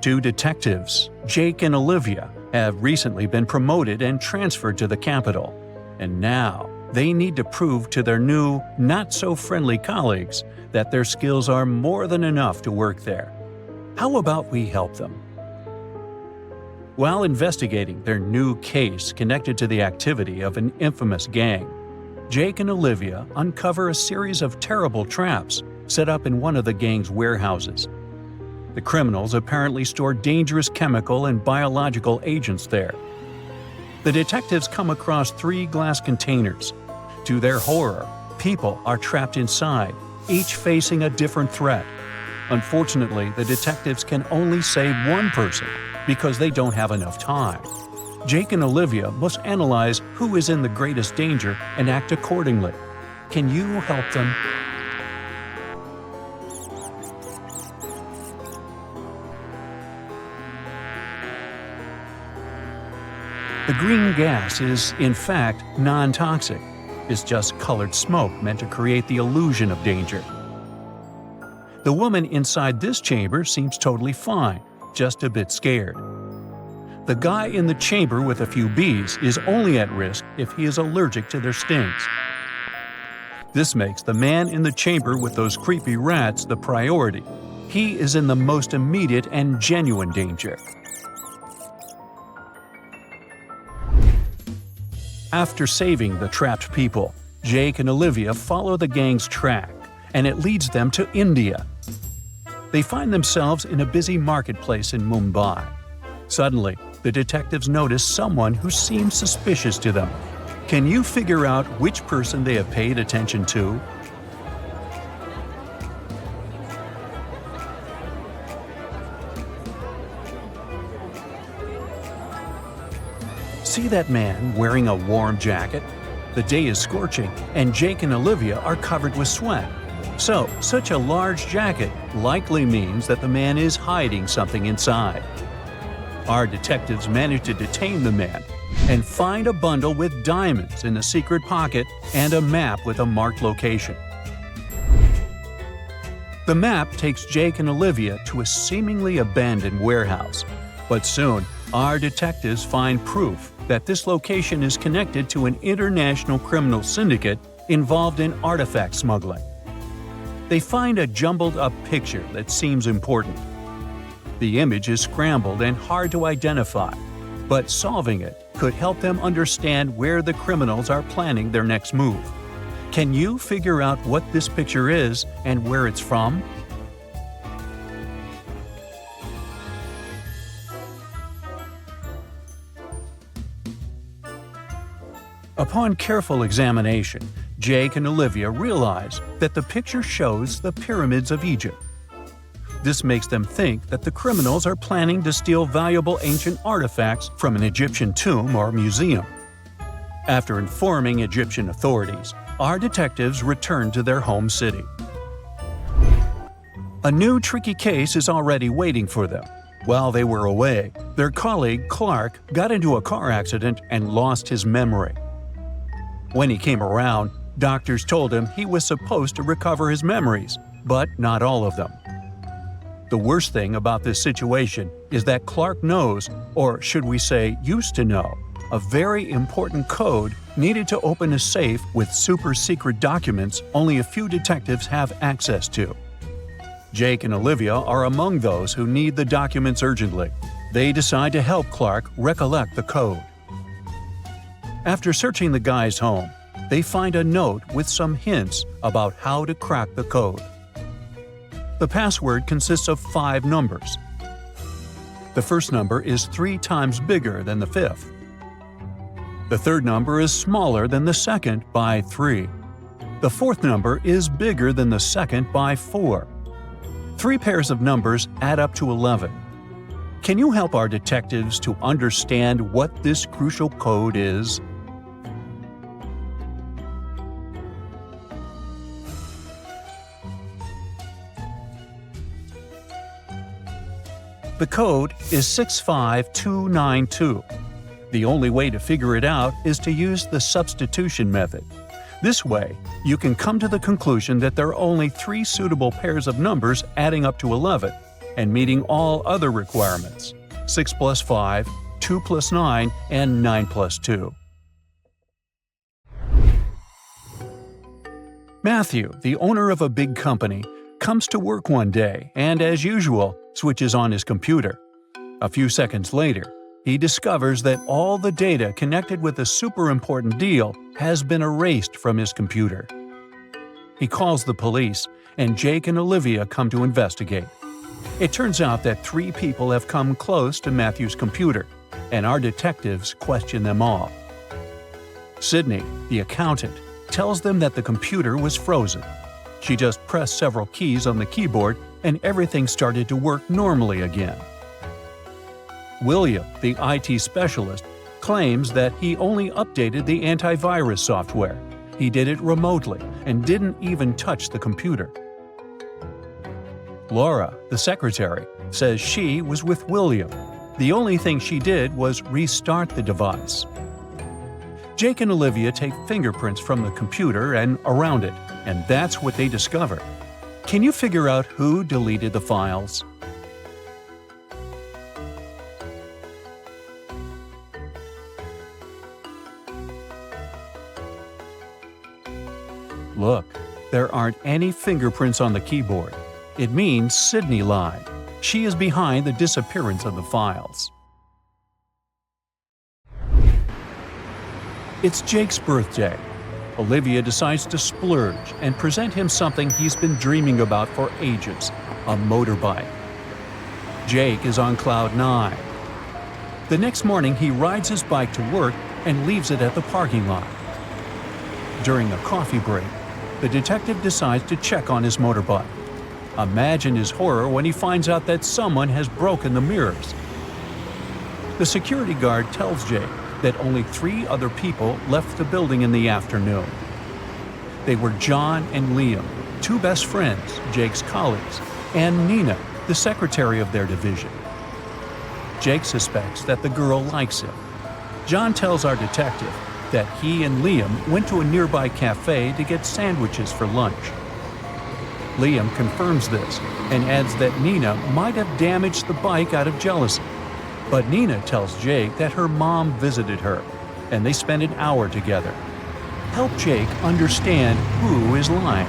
Two detectives, Jake and Olivia, have recently been promoted and transferred to the capital, and now they need to prove to their new, not-so-friendly colleagues that their skills are more than enough to work there. How about we help them? While investigating their new case connected to the activity of an infamous gang, Jake and Olivia uncover a series of terrible traps set up in one of the gang's warehouses. The criminals apparently store dangerous chemical and biological agents there. The detectives come across 3 glass containers. To their horror, people are trapped inside, each facing a different threat. Unfortunately, the detectives can only save one person because they don't have enough time. Jake and Olivia must analyze who is in the greatest danger and act accordingly. Can you help them? The green gas is, in fact, non-toxic. It's just colored smoke meant to create the illusion of danger. The woman inside this chamber seems totally fine, just a bit scared. The guy in the chamber with a few bees is only at risk if he is allergic to their stings. This makes the man in the chamber with those creepy rats the priority. He is in the most immediate and genuine danger. After saving the trapped people, Jake and Olivia follow the gang's track, and it leads them to India. They find themselves in a busy marketplace in Mumbai. Suddenly, the detectives notice someone who seems suspicious to them. Can you figure out which person they have paid attention to? See that man wearing a warm jacket? The day is scorching, and Jake and Olivia are covered with sweat. So, such a large jacket likely means that the man is hiding something inside. Our detectives manage to detain the man and find a bundle with diamonds in a secret pocket and a map with a marked location. The map takes Jake and Olivia to a seemingly abandoned warehouse, but soon our detectives find proof that this location is connected to an international criminal syndicate involved in artifact smuggling. They find a jumbled-up picture that seems important. The image is scrambled and hard to identify, but solving it could help them understand where the criminals are planning their next move. Can you figure out what this picture is and where it's from? Upon careful examination, Jake and Olivia realize that the picture shows the pyramids of Egypt. This makes them think that the criminals are planning to steal valuable ancient artifacts from an Egyptian tomb or museum. After informing Egyptian authorities, our detectives return to their home city. A new tricky case is already waiting for them. While they were away, their colleague Clark got into a car accident and lost his memory. When he came around, doctors told him he was supposed to recover his memories, but not all of them. The worst thing about this situation is that Clark knows, or should we say used to know, a very important code needed to open a safe with super-secret documents only a few detectives have access to. Jake and Olivia are among those who need the documents urgently. They decide to help Clark recollect the code. After searching the guy's home, they find a note with some hints about how to crack the code. The password consists of 5 numbers. The first number is 3 times bigger than the fifth. The third number is smaller than the second by 3. The fourth number is bigger than the second by 4. 3 pairs of numbers add up to 11. Can you help our detectives to understand what this crucial code is? The code is 65292. The only way to figure it out is to use the substitution method. This way, you can come to the conclusion that there are only 3 suitable pairs of numbers adding up to 11. and meeting all other requirements: 6 plus 5, 2 plus 9, and 9 plus 2. Matthew, the owner of a big company, comes to work one day and, as usual, switches on his computer. A few seconds later, he discovers that all the data connected with a super important deal has been erased from his computer. He calls the police, and Jake and Olivia come to investigate. It turns out that 3 people have come close to Matthew's computer, and our detectives question them all. Sydney, the accountant, tells them that the computer was frozen. She just pressed several keys on the keyboard and everything started to work normally again. William, the IT specialist, claims that he only updated the antivirus software. He did it remotely and didn't even touch the computer. Laura, the secretary, says she was with William. The only thing she did was restart the device. Jake and Olivia take fingerprints from the computer and around it, and that's what they discover. Can you figure out who deleted the files? Look, there aren't any fingerprints on the keyboard. It means Sydney lied. She is behind the disappearance of the files. It's Jake's birthday. Olivia decides to splurge and present him something he's been dreaming about for ages: a motorbike. Jake is on cloud 9. The next morning, he rides his bike to work and leaves it at the parking lot. During a coffee break, the detective decides to check on his motorbike. Imagine his horror when he finds out that someone has broken the mirrors. The security guard tells Jake that only 3 other people left the building in the afternoon. They were John and Liam, 2 best friends, Jake's colleagues, and Nina, the secretary of their division. Jake suspects that the girl likes him. John tells our detective that he and Liam went to a nearby cafe to get sandwiches for lunch. Liam confirms this and adds that Nina might have damaged the bike out of jealousy. But Nina tells Jake that her mom visited her, and they spent an hour together. Help Jake understand who is lying.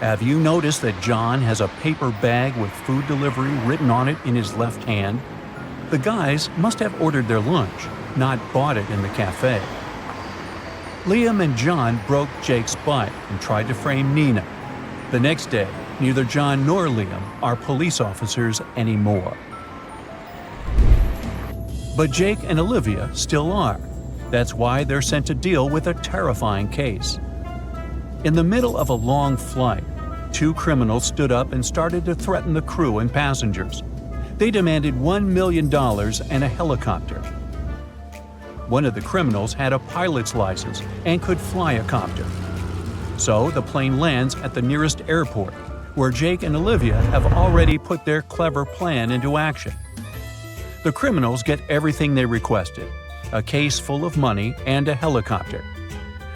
Have you noticed that John has a paper bag with food delivery written on it in his left hand? The guys must have ordered their lunch, not bought it in the cafe. Liam and John broke Jake's bike and tried to frame Nina. The next day, neither John nor Liam are police officers anymore. But Jake and Olivia still are. That's why they're sent to deal with a terrifying case. In the middle of a long flight, 2 criminals stood up and started to threaten the crew and passengers. They demanded $1 million and a helicopter. One of the criminals had a pilot's license and could fly a copter. So the plane lands at the nearest airport, where Jake and Olivia have already put their clever plan into action. The criminals get everything they requested: a case full of money and a helicopter.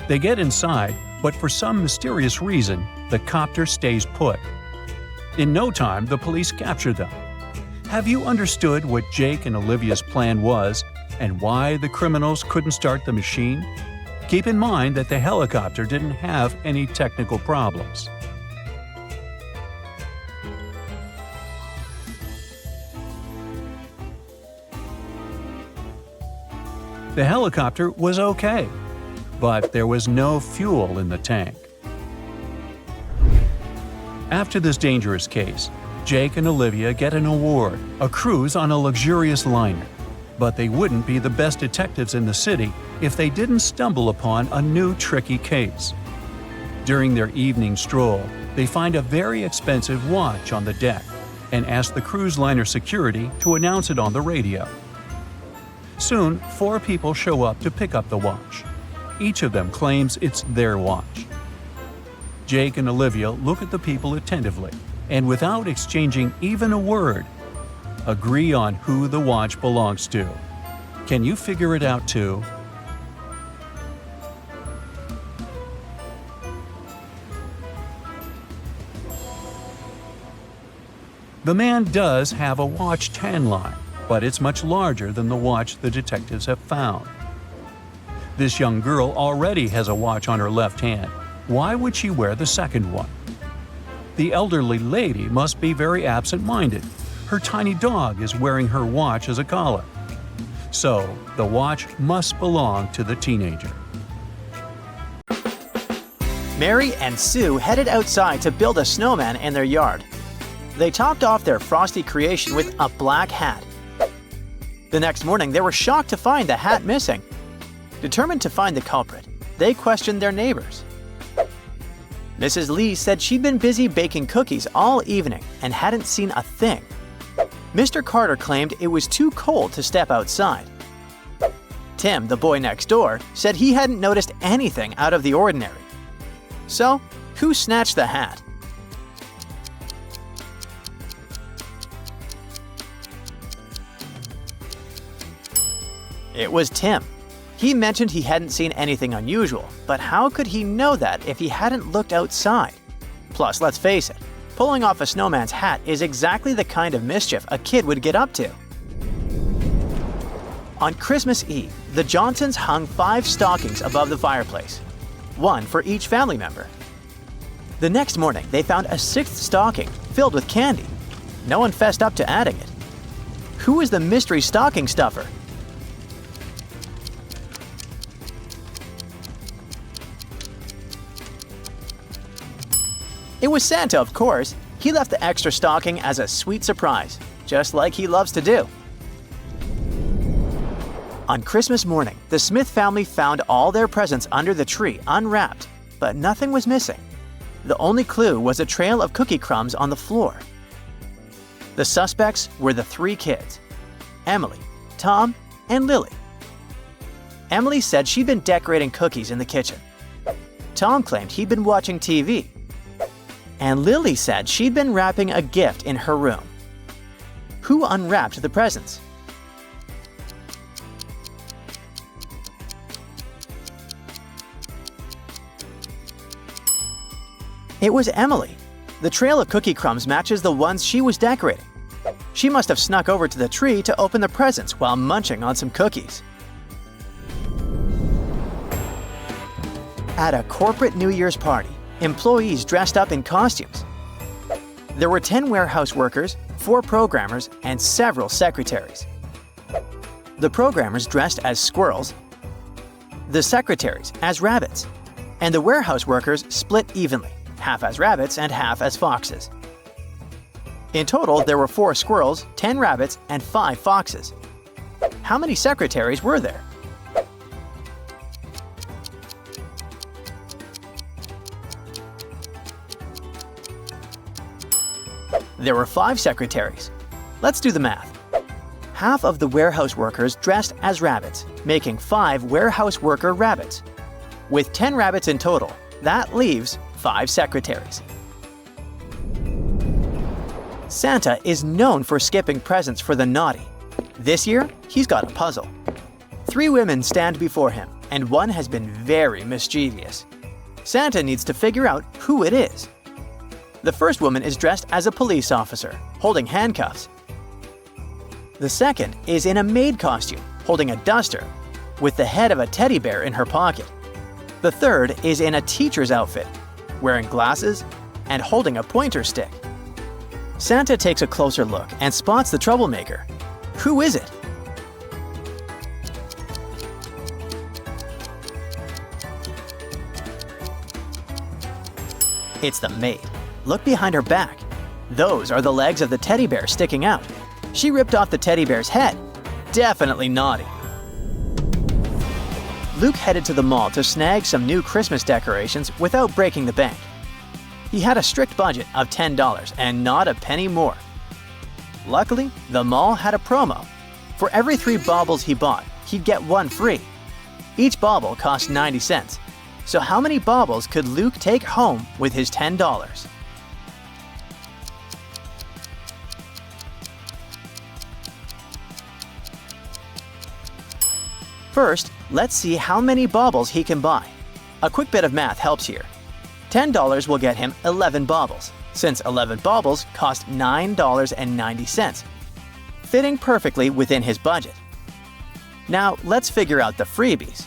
They get inside, but for some mysterious reason, the copter stays put. In no time, the police capture them. Have you understood what Jake and Olivia's plan was and why the criminals couldn't start the machine? Keep in mind that the helicopter didn't have any technical problems. The helicopter was okay, but there was no fuel in the tank. After this dangerous case, Jake and Olivia get an award, a cruise on a luxurious liner. But they wouldn't be the best detectives in the city if they didn't stumble upon a new tricky case. During their evening stroll, they find a very expensive watch on the deck and ask the cruise liner security to announce it on the radio. Soon, 4 people show up to pick up the watch. Each of them claims it's their watch. Jake and Olivia look at the people attentively, and without exchanging even a word, agree on who the watch belongs to. Can you figure it out too? The man does have a watch tan line, but it's much larger than the watch the detectives have found. This young girl already has a watch on her left hand. Why would she wear the second one? The elderly lady must be very absent-minded. Her tiny dog is wearing her watch as a collar. So, the watch must belong to the teenager. Mary and Sue headed outside to build a snowman in their yard. They topped off their frosty creation with a black hat. The next morning, they were shocked to find the hat missing. Determined to find the culprit, they questioned their neighbors. Mrs. Lee said she'd been busy baking cookies all evening and hadn't seen a thing. Mr. Carter claimed it was too cold to step outside. Tim, the boy next door, said he hadn't noticed anything out of the ordinary. So, who snatched the hat? It was Tim. He mentioned he hadn't seen anything unusual, but how could he know that if he hadn't looked outside? Plus, let's face it, pulling off a snowman's hat is exactly the kind of mischief a kid would get up to. On Christmas Eve, the Johnsons hung 5 stockings above the fireplace, one for each family member. The next morning, they found a 6th stocking filled with candy. No one fessed up to adding it. Who is the mystery stocking stuffer? It was Santa, of course. He left the extra stocking as a sweet surprise, just like he loves to do. On Christmas morning, the Smith family found all their presents under the tree unwrapped, but nothing was missing. The only clue was a trail of cookie crumbs on the floor. The suspects were the 3 kids, Emily, Tom, and Lily. Emily said she'd been decorating cookies in the kitchen. Tom claimed he'd been watching TV. And Lily said she'd been wrapping a gift in her room. Who unwrapped the presents? It was Emily. The trail of cookie crumbs matches the ones she was decorating. She must have snuck over to the tree to open the presents while munching on some cookies. At a corporate New Year's party, employees dressed up in costumes. There were 10 warehouse workers, 4 programmers, and several secretaries. The programmers dressed as squirrels, the secretaries as rabbits, and the warehouse workers split evenly, half as rabbits and half as foxes. In total, there were 4 squirrels, 10 rabbits, and 5 foxes. How many secretaries were there? There were 5 secretaries. Let's do the math. Half of the warehouse workers dressed as rabbits, making 5 warehouse worker rabbits. With 10 rabbits in total, that leaves 5 secretaries. Santa is known for skipping presents for the naughty. This year, he's got a puzzle. 3 women stand before him, and one has been very mischievous. Santa needs to figure out who it is. The first woman is dressed as a police officer, holding handcuffs. The second is in a maid costume, holding a duster, with the head of a teddy bear in her pocket. The third is in a teacher's outfit, wearing glasses and holding a pointer stick. Santa takes a closer look and spots the troublemaker. Who is it? It's the maid. Look behind her back. Those are the legs of the teddy bear sticking out. She ripped off the teddy bear's head. Definitely naughty. Luke headed to the mall to snag some new Christmas decorations without breaking the bank. He had a strict budget of $10 and not a penny more. Luckily, the mall had a promo. For every 3 baubles he bought, he'd get 1 free. Each bauble cost 90 cents. So how many baubles could Luke take home with his $10? First, let's see how many baubles he can buy. A quick bit of math helps here. $10 will get him 11 baubles. since 11 baubles cost $9.90, fitting perfectly within his budget. Now let's figure out the freebies.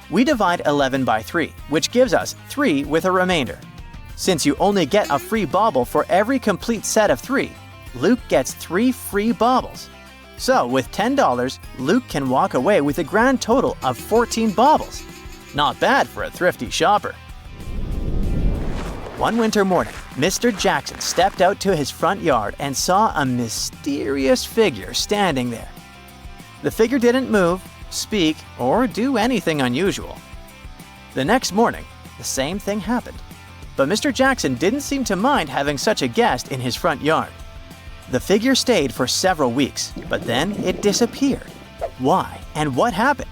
We divide 11 by 3, which gives us 3 with a remainder. Since you only get a free bauble for every complete set of 3, Luke gets 3 free baubles. So with $10, Luke can walk away with a grand total of 14 baubles. Not bad for a thrifty shopper. One winter morning, Mr. Jackson stepped out to his front yard and saw a mysterious figure standing there. The figure didn't move, speak, or do anything unusual. The next morning, the same thing happened. But Mr. Jackson didn't seem to mind having such a guest in his front yard. The figure stayed for several weeks, but then it disappeared. Why and what happened?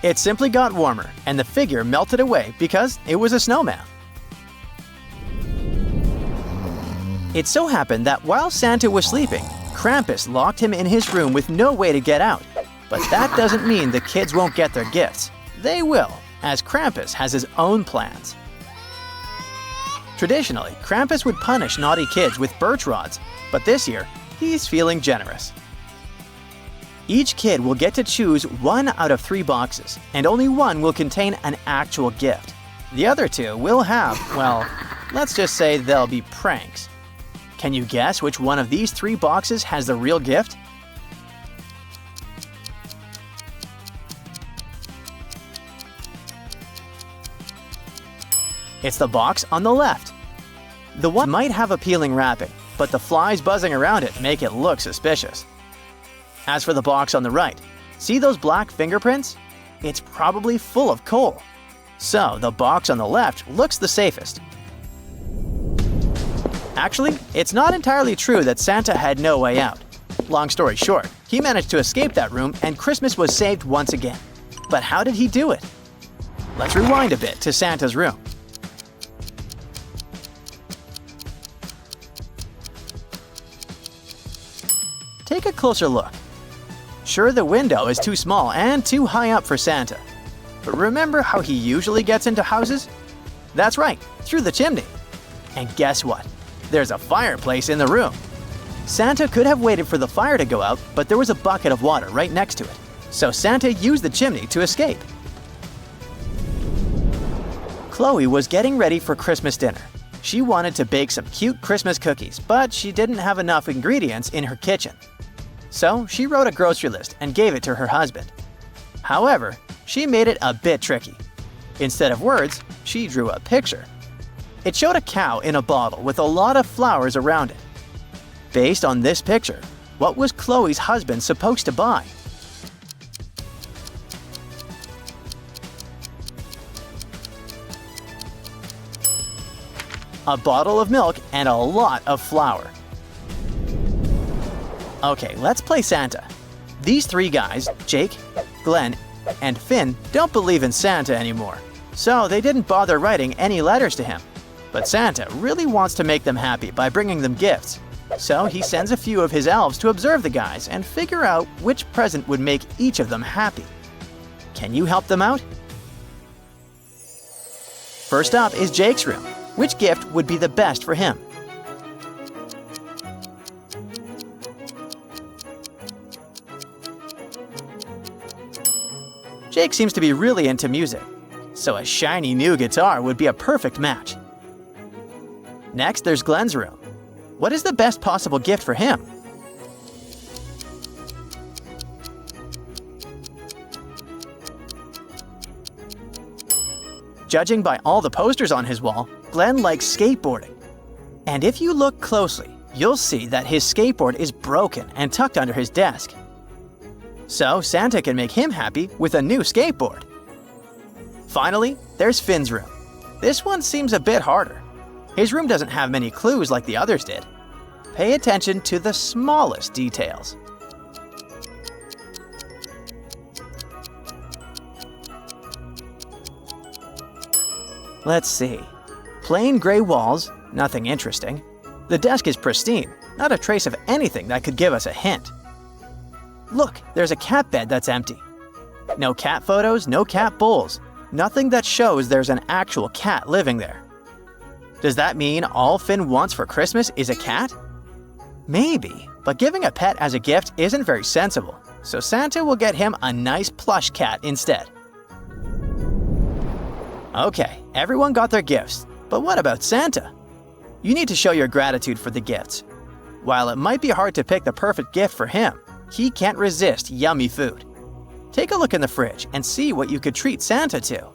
It simply got warmer, and the figure melted away because it was a snowman. It so happened that while Santa was sleeping, Krampus locked him in his room with no way to get out. But that doesn't mean the kids won't get their gifts. They will, as Krampus has his own plans. Traditionally, Krampus would punish naughty kids with birch rods, but this year, he's feeling generous. Each kid will get to choose 1 out of 3 boxes, and only 1 will contain an actual gift. The other 2 will have, well, let's just say they'll be pranks. Can you guess which one of these 3 boxes has the real gift? It's the box on the left. The one might have appealing wrapping, but the flies buzzing around it make it look suspicious. As for the box on the right, see those black fingerprints? It's probably full of coal. So the box on the left looks the safest. Actually, it's not entirely true that Santa had no way out. Long story short, he managed to escape that room and Christmas was saved once again. But how did he do it? Let's rewind a bit to Santa's room. Take a closer look. Sure, the window is too small and too high up for Santa. But remember how he usually gets into houses? That's right, through the chimney. And guess what? There's a fireplace in the room. Santa could have waited for the fire to go out, but there was a bucket of water right next to it. So Santa used the chimney to escape. Chloe was getting ready for Christmas dinner. She wanted to bake some cute Christmas cookies, but she didn't have enough ingredients in her kitchen. So she wrote a grocery list and gave it to her husband. However, she made it a bit tricky. Instead of words, she drew a picture. It showed a cow in a bottle with a lot of flowers around it. Based on this picture, what was Chloe's husband supposed to buy? A bottle of milk and a lot of flour. Okay, let's play Santa. These 3 guys, Jake, Glenn, and Finn, don't believe in Santa anymore, so they didn't bother writing any letters to him. But Santa really wants to make them happy by bringing them gifts, so he sends a few of his elves to observe the guys and figure out which present would make each of them happy. Can you help them out? First up is Jake's room. Which gift would be the best for him? Jake seems to be really into music, so a shiny new guitar would be a perfect match. Next, there's Glenn's room. What is the best possible gift for him? Judging by all the posters on his wall, Glenn likes skateboarding. And if you look closely, you'll see that his skateboard is broken and tucked under his desk. So Santa can make him happy with a new skateboard. Finally, there's Finn's room. This one seems a bit harder. His room doesn't have many clues like the others did. Pay attention to the smallest details. Let's see. Plain gray walls, nothing interesting. The desk is pristine, not a trace of anything that could give us a hint. Look, there's a cat bed that's empty. No cat photos, no cat bowls. Nothing that shows there's an actual cat living there. Does that mean all Finn wants for Christmas is a cat? Maybe, but giving a pet as a gift isn't very sensible, so Santa will get him a nice plush cat instead. Okay, everyone got their gifts, but what about Santa? You need to show your gratitude for the gifts. While it might be hard to pick the perfect gift for him, he can't resist yummy food. Take a look in the fridge and see what you could treat Santa to.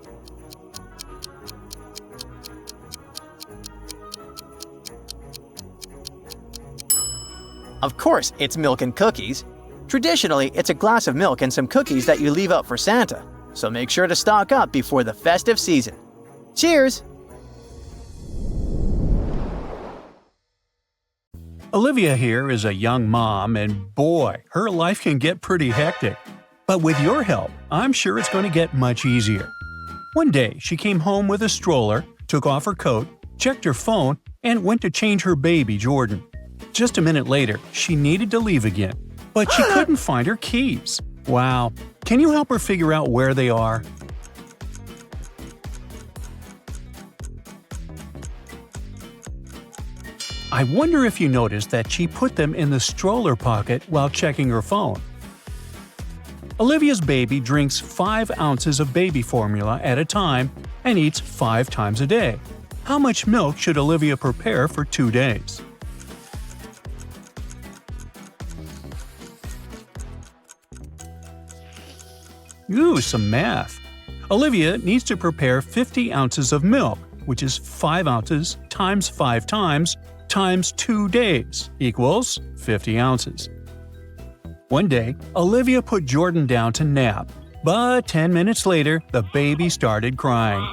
Of course, it's milk and cookies. Traditionally, it's a glass of milk and some cookies that you leave out for Santa, so make sure to stock up before the festive season. Cheers! Olivia here is a young mom, and boy, her life can get pretty hectic. But with your help, I'm sure it's going to get much easier. One day, she came home with a stroller, took off her coat, checked her phone, and went to change her baby, Jordan. Just a minute later, she needed to leave again, but she couldn't find her keys. Wow. Can you help her figure out where they are? I wonder if you noticed that she put them in the stroller pocket while checking her phone. Olivia's baby drinks 5 ounces of baby formula at a time and eats 5 times a day. How much milk should Olivia prepare for 2 days? Ooh, some math. Olivia needs to prepare 50 ounces of milk, which is 5 ounces times 5 times 2 days equals 50 ounces. One day, Olivia put Jordan down to nap, but 10 minutes later, the baby started crying.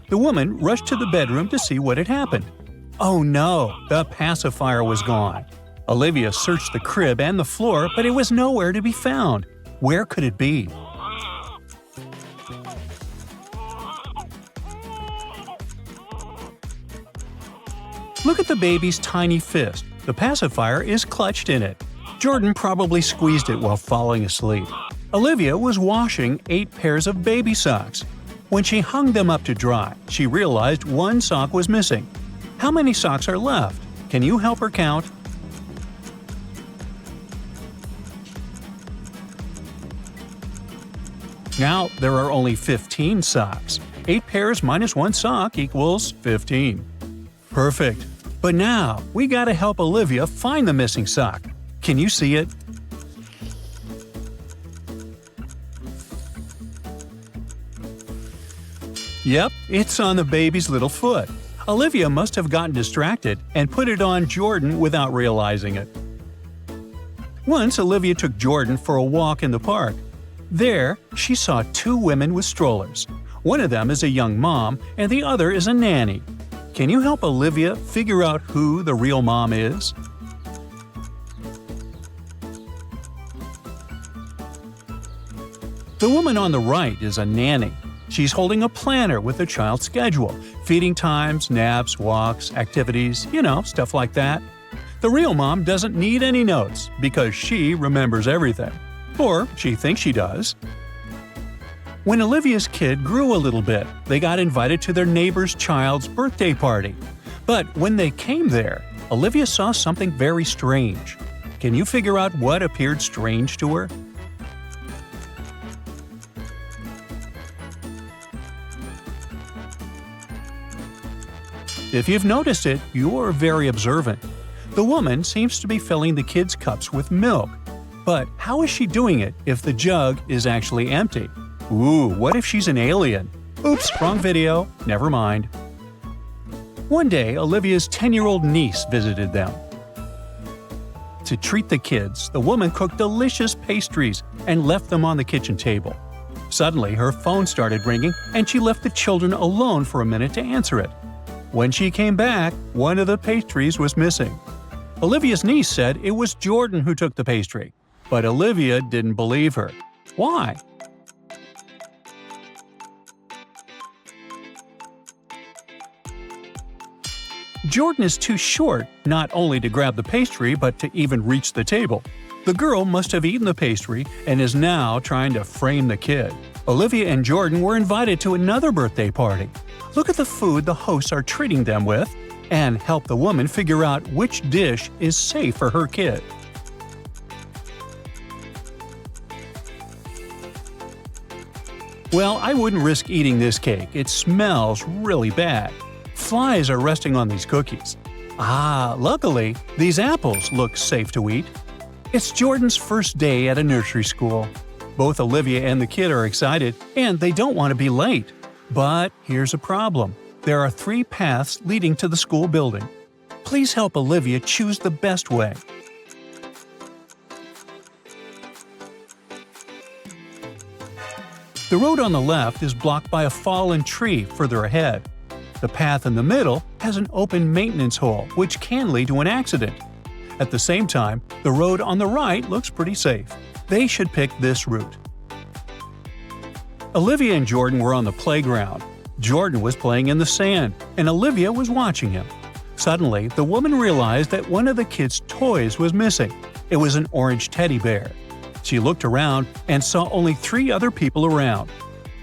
The woman rushed to the bedroom to see what had happened. Oh no, the pacifier was gone. Olivia searched the crib and the floor, but it was nowhere to be found. Where could it be? Look at the baby's tiny fist. The pacifier is clutched in it. Jordan probably squeezed it while falling asleep. Olivia was washing 8 pairs of baby socks. When she hung them up to dry, she realized 1 sock was missing. How many socks are left? Can you help her count? Now there are only 15 socks. 8 pairs minus 1 sock equals 15. Perfect. But now, we gotta help Olivia find the missing sock. Can you see it? Yep, it's on the baby's little foot. Olivia must have gotten distracted and put it on Jordan without realizing it. Once, Olivia took Jordan for a walk in the park. There, she saw 2 women with strollers. One of them is a young mom, and the other is a nanny. Can you help Olivia figure out who the real mom is? The woman on the right is a nanny. She's holding a planner with the child's schedule, feeding times, naps, walks, activities, stuff like that. The real mom doesn't need any notes because she remembers everything. Or she thinks she does. When Olivia's kid grew a little bit, they got invited to their neighbor's child's birthday party. But when they came there, Olivia saw something very strange. Can you figure out what appeared strange to her? If you've noticed it, you're very observant. The woman seems to be filling the kids' cups with milk. But how is she doing it if the jug is actually empty? Ooh, what if she's an alien? Oops, wrong video. Never mind. One day, Olivia's 10-year-old niece visited them. To treat the kids, the woman cooked delicious pastries and left them on the kitchen table. Suddenly, her phone started ringing and she left the children alone for a minute to answer it. When she came back, one of the pastries was missing. Olivia's niece said it was Jordan who took the pastry, but Olivia didn't believe her. Why? Jordan is too short not only to grab the pastry but to even reach the table. The girl must have eaten the pastry and is now trying to frame the kid. Olivia and Jordan were invited to another birthday party. Look at the food the hosts are treating them with and help the woman figure out which dish is safe for her kid. Well, I wouldn't risk eating this cake. It smells really bad. Flies are resting on these cookies. Luckily, these apples look safe to eat. It's Jordan's first day at a nursery school. Both Olivia and the kid are excited, and they don't want to be late. But here's a problem. There are 3 paths leading to the school building. Please help Olivia choose the best way. The road on the left is blocked by a fallen tree further ahead. The path in the middle has an open maintenance hole, which can lead to an accident. At the same time, the road on the right looks pretty safe. They should pick this route. Olivia and Jordan were on the playground. Jordan was playing in the sand, and Olivia was watching him. Suddenly, the woman realized that one of the kids' toys was missing. It was an orange teddy bear. She looked around and saw only 3 other people around.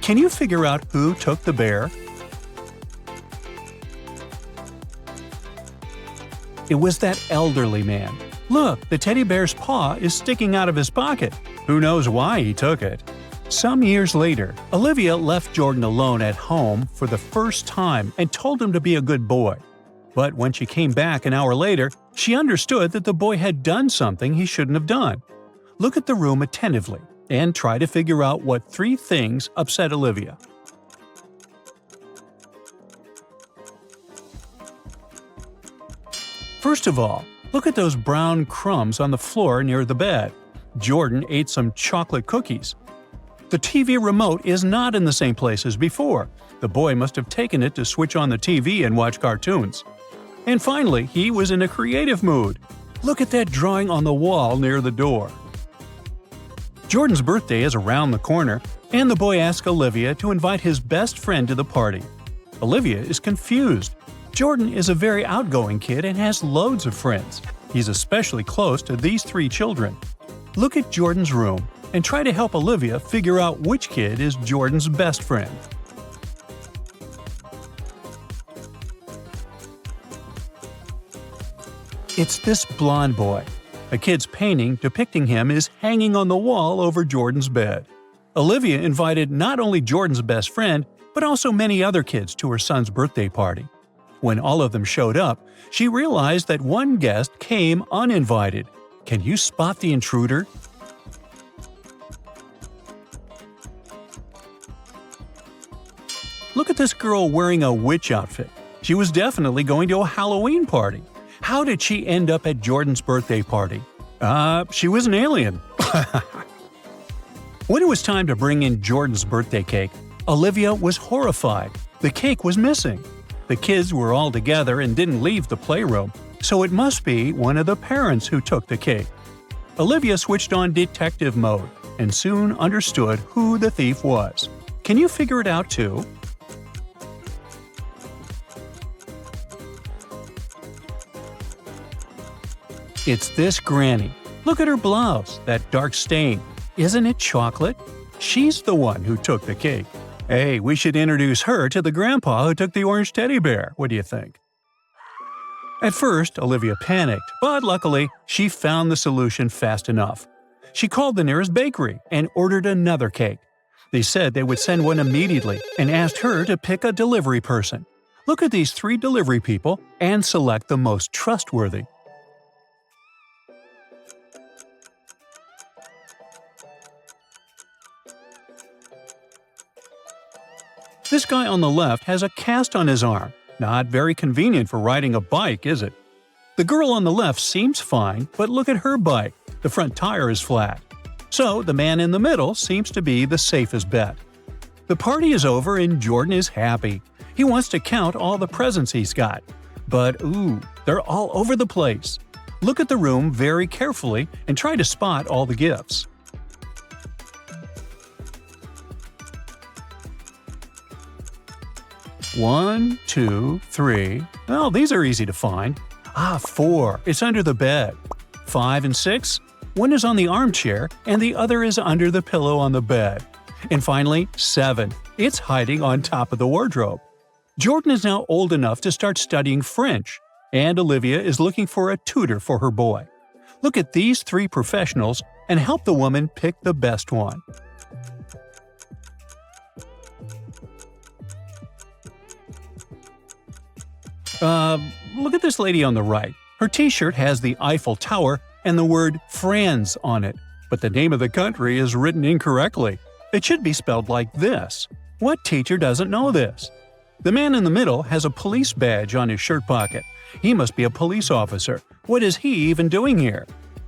Can you figure out who took the bear? It was that elderly man. Look, the teddy bear's paw is sticking out of his pocket. Who knows why he took it? Some years later, Olivia left Jordan alone at home for the first time and told him to be a good boy. But when she came back an hour later, she understood that the boy had done something he shouldn't have done. Look at the room attentively and try to figure out what 3 things upset Olivia. First of all, look at those brown crumbs on the floor near the bed. Jordan ate some chocolate cookies. The TV remote is not in the same place as before. The boy must have taken it to switch on the TV and watch cartoons. And finally, he was in a creative mood. Look at that drawing on the wall near the door. Jordan's birthday is around the corner, and the boy asks Olivia to invite his best friend to the party. Olivia is confused. Jordan is a very outgoing kid and has loads of friends. He's especially close to these 3 children. Look at Jordan's room and try to help Olivia figure out which kid is Jordan's best friend. It's this blonde boy. A kid's painting depicting him is hanging on the wall over Jordan's bed. Olivia invited not only Jordan's best friend, but also many other kids to her son's birthday party. When all of them showed up, she realized that one guest came uninvited. Can you spot the intruder? Look at this girl wearing a witch outfit. She was definitely going to a Halloween party. How did she end up at Jordan's birthday party? She was an alien. When it was time to bring in Jordan's birthday cake, Olivia was horrified. The cake was missing. The kids were all together and didn't leave the playroom, so it must be one of the parents who took the cake. Olivia switched on detective mode and soon understood who the thief was. Can you figure it out too? It's this granny. Look at her blouse, that dark stain. Isn't it chocolate? She's the one who took the cake. Hey, we should introduce her to the grandpa who took the orange teddy bear. What do you think? At first, Olivia panicked, but luckily, she found the solution fast enough. She called the nearest bakery and ordered another cake. They said they would send one immediately and asked her to pick a delivery person. Look at these 3 delivery people and select the most trustworthy. This guy on the left has a cast on his arm. Not very convenient for riding a bike, is it? The girl on the left seems fine, but look at her bike. The front tire is flat. So the man in the middle seems to be the safest bet. The party is over and Jordan is happy. He wants to count all the presents he's got. But they're all over the place. Look at the room very carefully and try to spot all the gifts. One, 2, 3. Well, these are easy to find. 4. It's under the bed. 5 and 6. One is on the armchair and the other is under the pillow on the bed. And finally, 7. It's hiding on top of the wardrobe. Jordan is now old enough to start studying French, and Olivia is looking for a tutor for her boy. Look at these 3 professionals and help the woman pick the best one. Look at this lady on the right. Her t-shirt has the Eiffel Tower and the word France on it, but the name of the country is written incorrectly. It should be spelled like this. What teacher doesn't know this? The man in the middle has a police badge on his shirt pocket. He must be a police officer. What is he even doing here?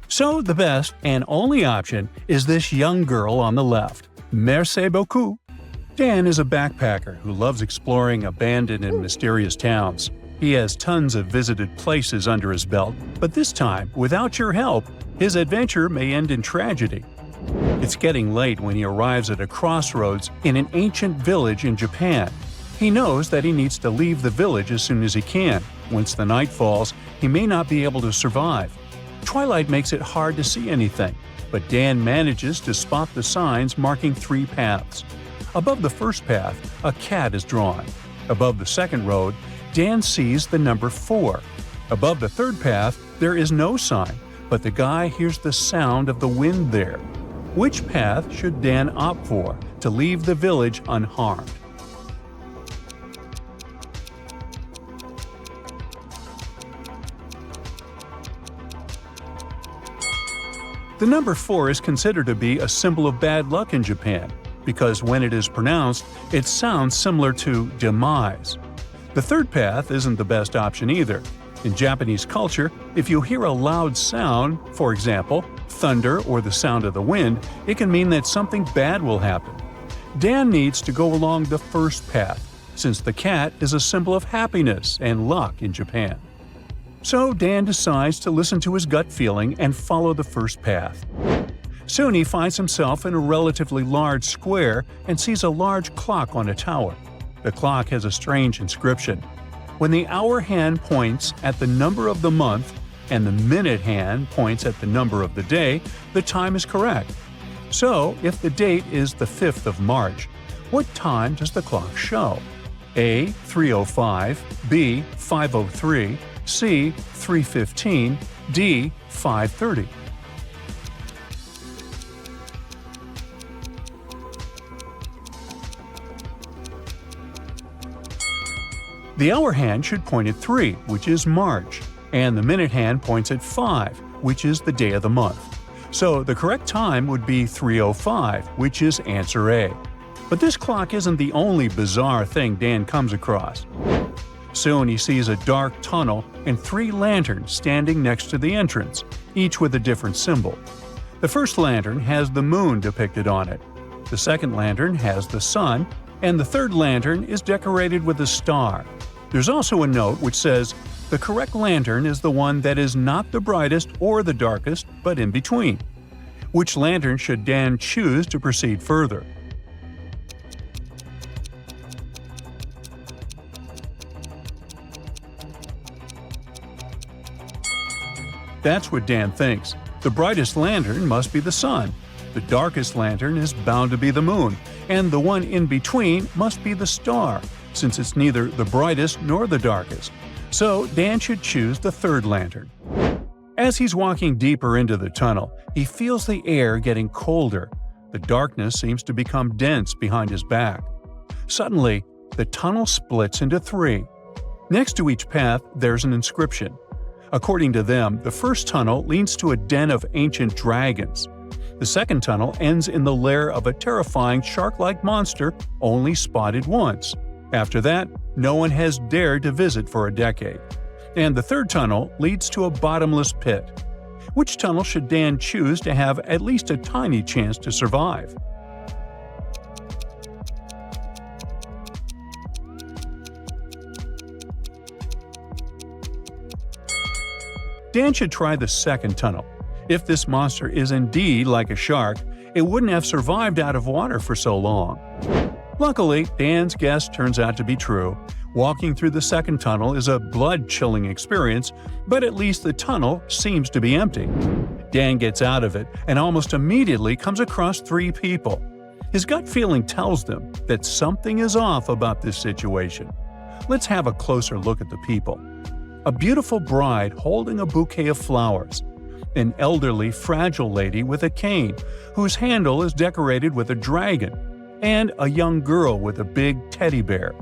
So the best and only option is this young girl on the left. Merci beaucoup. Dan is a backpacker who loves exploring abandoned and mysterious towns. He has tons of visited places under his belt, but this time, without your help, his adventure may end in tragedy. It's getting late when he arrives at a crossroads in an ancient village in Japan. He knows that he needs to leave the village as soon as he can. Once the night falls, he may not be able to survive. Twilight makes it hard to see anything, but Dan manages to spot the signs marking 3 paths. Above the first path, a cat is drawn. Above the second road, Dan sees the number 4. Above the third path, there is no sign, but the guy hears the sound of the wind there. Which path should Dan opt for to leave the village unharmed? The number 4 is considered to be a symbol of bad luck in Japan, because when it is pronounced, it sounds similar to demise. The third path isn't the best option either. In Japanese culture, if you hear a loud sound, for example, thunder or the sound of the wind, it can mean that something bad will happen. Dan needs to go along the first path, since the cat is a symbol of happiness and luck in Japan. So Dan decides to listen to his gut feeling and follow the first path. Soon he finds himself in a relatively large square and sees a large clock on a tower. The clock has a strange inscription. When the hour hand points at the number of the month and the minute hand points at the number of the day, the time is correct. So, if the date is the 5th of March, what time does the clock show? A. 3:05, B. 5:03, C. 3:15, D. 5:30. The hour hand should point at 3, which is March, and the minute hand points at 5, which is the day of the month. So the correct time would be 3:05, which is answer A. But this clock isn't the only bizarre thing Dan comes across. Soon he sees a dark tunnel and 3 lanterns standing next to the entrance, each with a different symbol. The first lantern has the moon depicted on it. The second lantern has the sun, and the third lantern is decorated with a star. There's also a note which says, the correct lantern is the one that is not the brightest or the darkest, but in between. Which lantern should Dan choose to proceed further? That's what Dan thinks. The brightest lantern must be the sun. The darkest lantern is bound to be the moon, and the one in between must be the star, since it's neither the brightest nor the darkest. So Dan should choose the third lantern. As he's walking deeper into the tunnel, he feels the air getting colder. The darkness seems to become dense behind his back. Suddenly, the tunnel splits into 3. Next to each path, there's an inscription. According to them, the first tunnel leads to a den of ancient dragons. The second tunnel ends in the lair of a terrifying shark-like monster only spotted once. After that, no one has dared to visit for a decade. And the third tunnel leads to a bottomless pit. Which tunnel should Dan choose to have at least a tiny chance to survive? Dan should try the second tunnel. If this monster is indeed like a shark, it wouldn't have survived out of water for so long. Luckily, Dan's guess turns out to be true. Walking through the second tunnel is a blood-chilling experience, but at least the tunnel seems to be empty. Dan gets out of it and almost immediately comes across 3 people. His gut feeling tells them that something is off about this situation. Let's have a closer look at the people. A beautiful bride holding a bouquet of flowers. An elderly, fragile lady with a cane, whose handle is decorated with a dragon. And a young girl with a big teddy bear.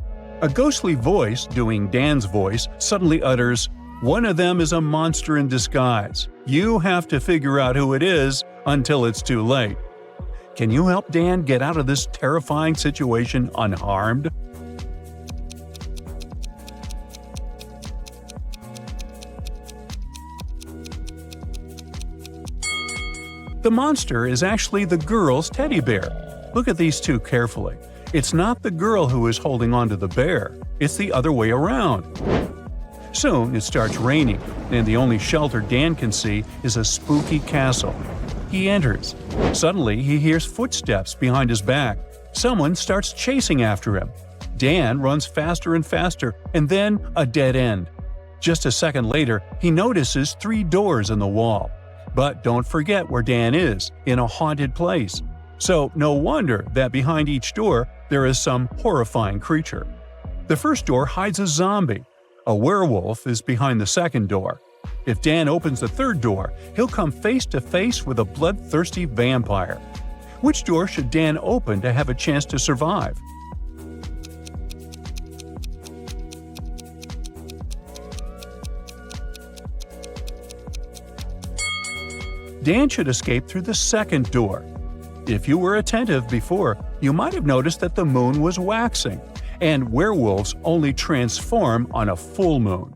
A ghostly voice, doing Dan's voice, suddenly utters, "One of them is a monster in disguise. You have to figure out who it is until it's too late." Can you help Dan get out of this terrifying situation unharmed? The monster is actually the girl's teddy bear. Look at these two carefully. It's not the girl who is holding onto the bear, it's the other way around. Soon it starts raining, and the only shelter Dan can see is a spooky castle. He enters. Suddenly he hears footsteps behind his back. Someone starts chasing after him. Dan runs faster and faster, and then a dead end. Just a second later, he notices 3 doors in the wall. But don't forget where Dan is, in a haunted place. So no wonder that behind each door there is some horrifying creature. The first door hides a zombie. A werewolf is behind the second door. If Dan opens the third door, he'll come face to face with a bloodthirsty vampire. Which door should Dan open to have a chance to survive? Dan should escape through the second door. If you were attentive before, you might have noticed that the moon was waxing, and werewolves only transform on a full moon.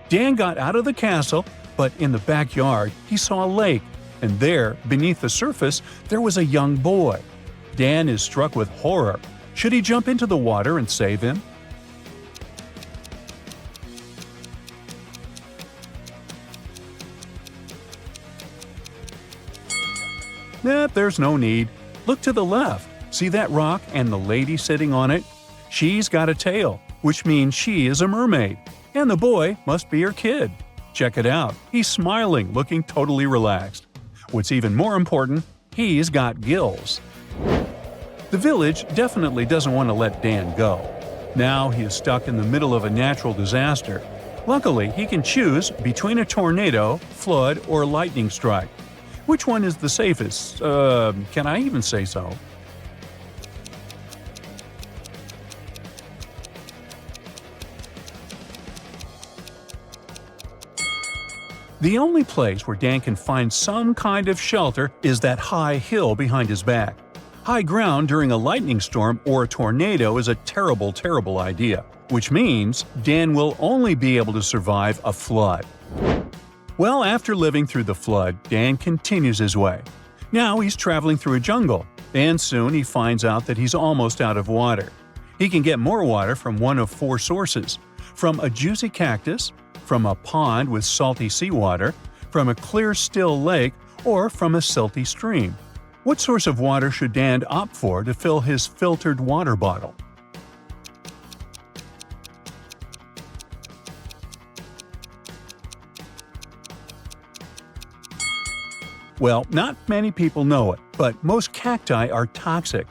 Dan got out of the castle, but in the backyard he saw a lake, and there, beneath the surface, there was a young boy. Dan is struck with horror. Should he jump into the water and save him? There's no need. Look to the left. See that rock and the lady sitting on it? She's got a tail, which means she is a mermaid. And the boy must be her kid. Check it out. He's smiling, looking totally relaxed. What's even more important, he's got gills. The village definitely doesn't want to let Dan go. Now he is stuck in the middle of a natural disaster. Luckily, he can choose between a tornado, flood, or lightning strike. Which one is the safest? Can I even say so? The only place where Dan can find some kind of shelter is that high hill behind his back. High ground during a lightning storm or a tornado is a terrible, terrible idea, which means Dan will only be able to survive a flood. Well, after living through the flood, Dan continues his way. Now he's traveling through a jungle, and soon he finds out that he's almost out of water. He can get more water from one of 4 sources: from a juicy cactus, from a pond with salty seawater, from a clear, still lake, or from a silty stream. What source of water should Dan opt for to fill his filtered water bottle? Well, not many people know it, but most cacti are toxic.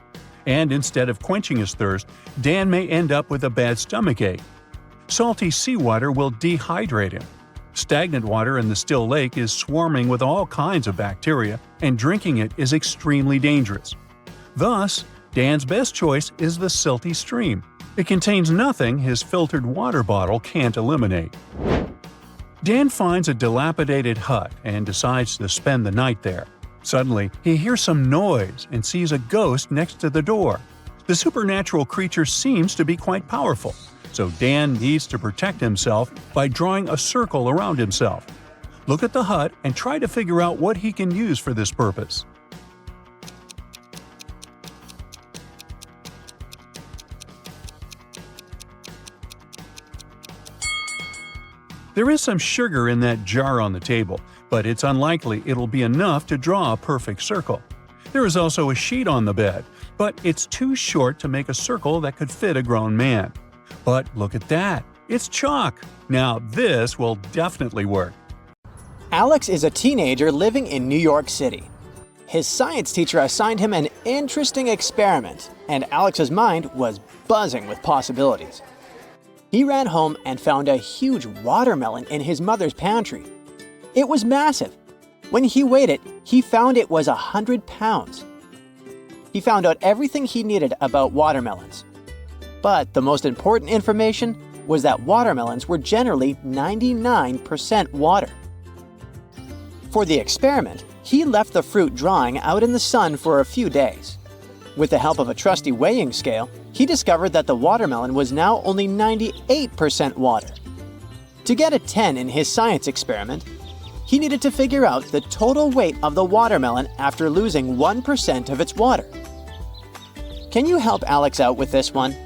And instead of quenching his thirst, Dan may end up with a bad stomachache. Salty seawater will dehydrate him. Stagnant water in the still lake is swarming with all kinds of bacteria, and drinking it is extremely dangerous. Thus, Dan's best choice is the silty stream. It contains nothing his filtered water bottle can't eliminate. Dan finds a dilapidated hut and decides to spend the night there. Suddenly, he hears some noise and sees a ghost next to the door. The supernatural creature seems to be quite powerful, so Dan needs to protect himself by drawing a circle around himself. Look at the hut and try to figure out what he can use for this purpose. There is some sugar in that jar on the table, but it's unlikely it'll be enough to draw a perfect circle. There is also a sheet on the bed, but it's too short to make a circle that could fit a grown man. But look at that! It's chalk! Now this will definitely work. Alex is a teenager living in New York City. His science teacher assigned him an interesting experiment, and Alex's mind was buzzing with possibilities. He ran home and found a huge watermelon in his mother's pantry. It was massive. When he weighed it, he found it was 100 pounds. He found out everything he needed about watermelons. But the most important information was that watermelons were generally 99% water. For the experiment, he left the fruit drying out in the sun for a few days. With the help of a trusty weighing scale, he discovered that the watermelon was now only 98% water. To get a 10 in his science experiment, he needed to figure out the total weight of the watermelon after losing 1% of its water. Can you help Alex out with this one?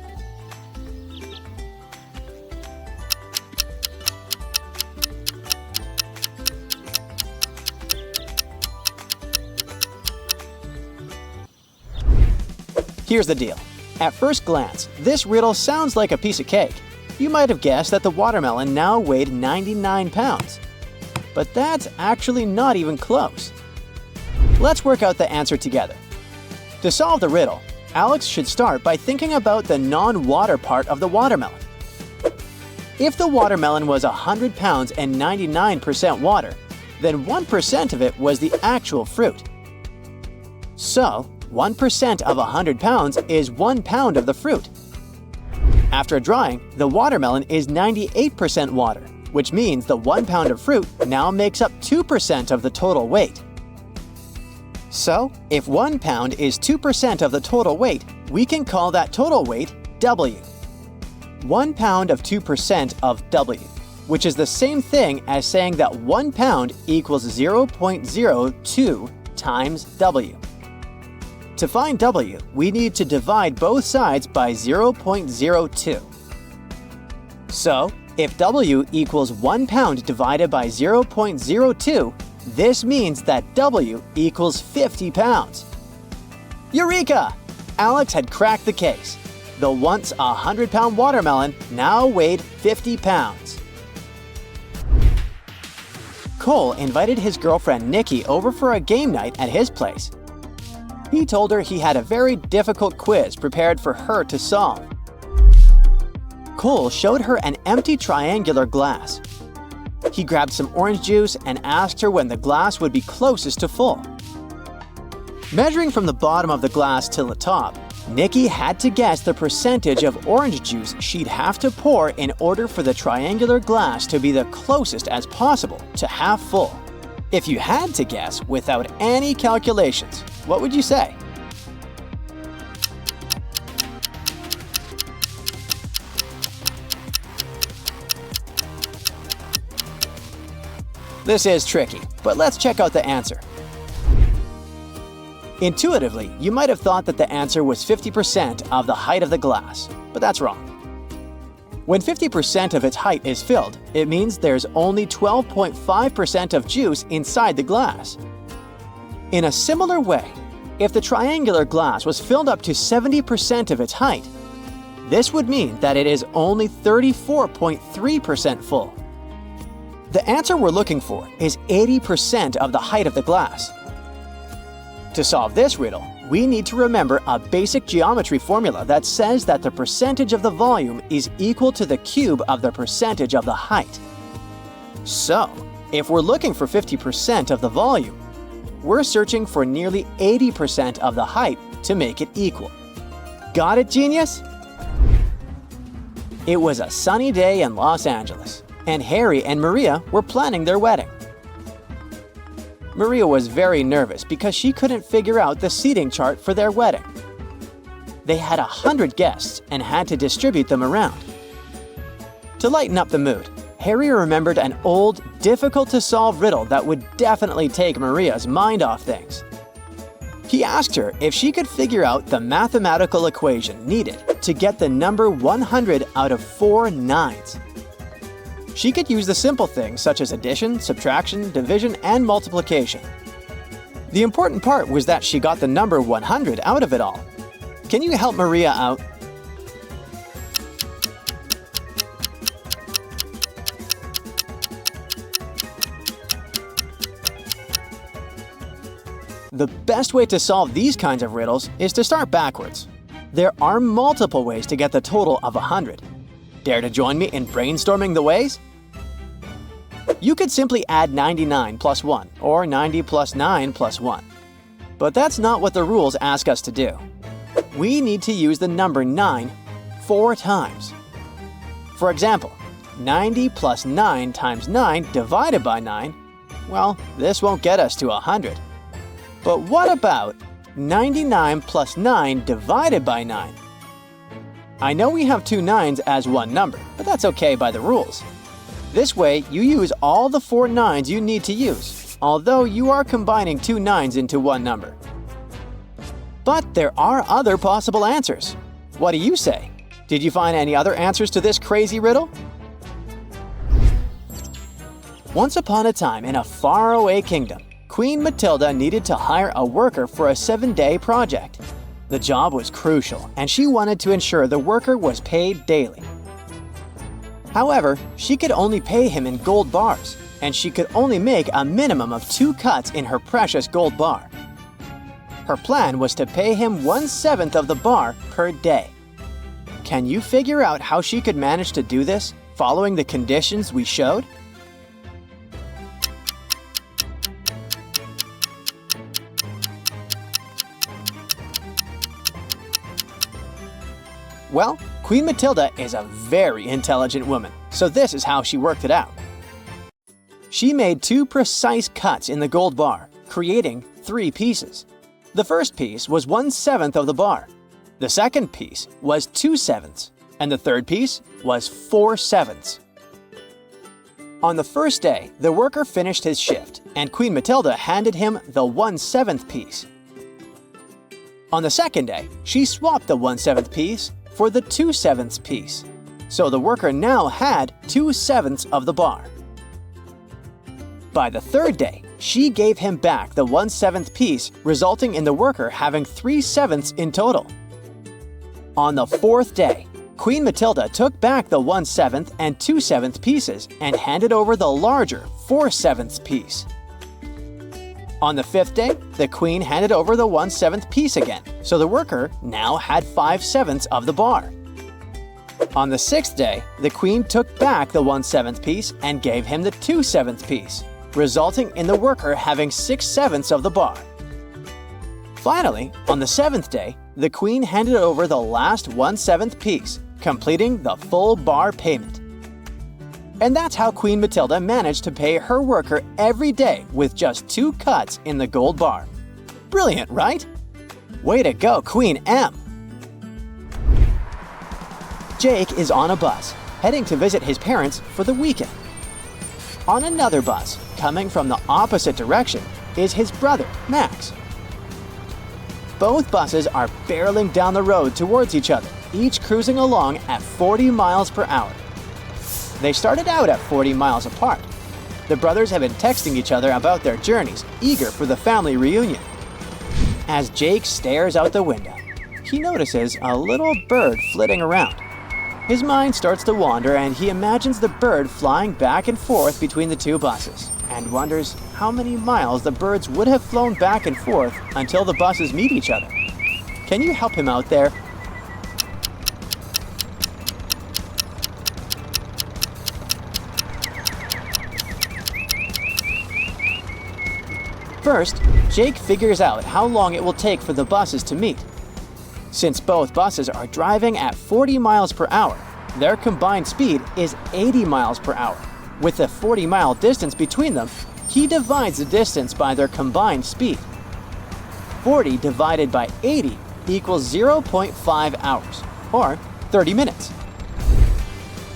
Here's the deal. At first glance, this riddle sounds like a piece of cake. You might have guessed that the watermelon now weighed 99 pounds. But that's actually not even close. Let's work out the answer together. To solve the riddle, Alex should start by thinking about the non-water part of the watermelon. If the watermelon was 100 pounds and 99% water, then 1% of it was the actual fruit. So, 1% of 100 pounds is 1 pound of the fruit. After drying, the watermelon is 98% water, which means the 1 pound of fruit now makes up 2% of the total weight. So, if 1 pound is 2% of the total weight, we can call that total weight W. 1 pound of 2% of W, which is the same thing as saying that 1 pound equals 0.02 times W. To find W, we need to divide both sides by 0.02. So, if W equals 1 pound divided by 0.02, this means that W equals 50 pounds. Eureka! Alex had cracked the case. The once 100-pound watermelon now weighed 50 pounds. Cole invited his girlfriend Nikki over for a game night at his place. He told her he had a very difficult quiz prepared for her to solve. Cole showed her an empty triangular glass. He grabbed some orange juice and asked her when the glass would be closest to full. Measuring from the bottom of the glass till the top, Nikki had to guess the percentage of orange juice she'd have to pour in order for the triangular glass to be the closest as possible to half full. If you had to guess without any calculations, what would you say? This is tricky, but let's check out the answer. Intuitively, you might have thought that the answer was 50% of the height of the glass, but that's wrong. When 50% of its height is filled, it means there's only 12.5% of juice inside the glass. In a similar way, if the triangular glass was filled up to 70% of its height, this would mean that it is only 34.3% full. The answer we're looking for is 80% of the height of the glass. To solve this riddle, we need to remember a basic geometry formula that says that the percentage of the volume is equal to the cube of the percentage of the height. So, if we're looking for 50% of the volume, we're searching for nearly 80% of the height to make it equal. Got it, genius? It was a sunny day in Los Angeles, and Harry and Maria were planning their wedding. Maria was very nervous because she couldn't figure out the seating chart for their wedding. They had 100 guests and had to distribute them around. To lighten up the mood, Harry remembered an old, difficult-to-solve riddle that would definitely take Maria's mind off things. He asked her if she could figure out the mathematical equation needed to get the number 100 out of 4 nines. She could use the simple things such as addition, subtraction, division, and multiplication. The important part was that she got the number 100 out of it all. Can you help Maria out? The best way to solve these kinds of riddles is to start backwards. There are multiple ways to get the total of 100. Dare to join me in brainstorming the ways? You could simply add 99 plus 1 or 90 plus 9 plus 1. But that's not what the rules ask us to do. We need to use the number 9 4 times. For example, 90 plus 9 times 9 divided by 9, well, this won't get us to 100. But what about 99 plus 9 divided by 9? I know we have two 9s as one number, but that's okay by the rules. This way, you use all the 4 9s you need to use, although you are combining two 9s into one number. But there are other possible answers. What do you say? Did you find any other answers to this crazy riddle? Once upon a time in a faraway kingdom, Queen Matilda needed to hire a worker for a 7-day project. The job was crucial, and she wanted to ensure the worker was paid daily. However, she could only pay him in gold bars, and she could only make a minimum of 2 cuts in her precious gold bar. Her plan was to pay him 1/7 of the bar per day. Can you figure out how she could manage to do this, following the conditions we showed? Well, Queen Matilda is a very intelligent woman, so this is how she worked it out. She made 2 precise cuts in the gold bar, creating 3 pieces. The first piece was 1/7 of the bar. The second piece was 2/7, and the third piece was 4/7. On the first day, the worker finished his shift, and Queen Matilda handed him the 1/7 piece. On the second day, she swapped the 1/7 piece for the 2/7 piece, so the worker now had 2/7 of the bar. By the third day, she gave him back the 1/7 piece, resulting in the worker having 3/7 in total. On the fourth day, Queen Matilda took back the 1/7 and 2/7 pieces and handed over the larger 4/7 piece. On the fifth day, the Queen handed over the 1/7 piece again, so the worker now had 5/7 of the bar. On the sixth day, the Queen took back the 1/7 piece and gave him the 2/7 piece, resulting in the worker having 6/7 of the bar. Finally, on the seventh day, the Queen handed over the last 1/7 piece, completing the full bar payment. And that's how Queen Matilda managed to pay her worker every day with just 2 cuts in the gold bar. Brilliant, right? Way to go, Queen M! Jake is on a bus, heading to visit his parents for the weekend. On another bus, coming from the opposite direction, is his brother, Max. Both buses are barreling down the road towards each other, each cruising along at 40 miles per hour. They started out at 40 miles apart. The brothers have been texting each other about their journeys, eager for the family reunion. As Jake stares out the window, he notices a little bird flitting around. His mind starts to wander and he imagines the bird flying back and forth between the two buses and wonders how many miles the birds would have flown back and forth until the buses meet each other. Can you help him out there? First, Jake figures out how long it will take for the buses to meet. Since both buses are driving at 40 miles per hour, their combined speed is 80 miles per hour. With a 40-mile distance between them, he divides the distance by their combined speed. 40 divided by 80 equals 0.5 hours, or 30 minutes.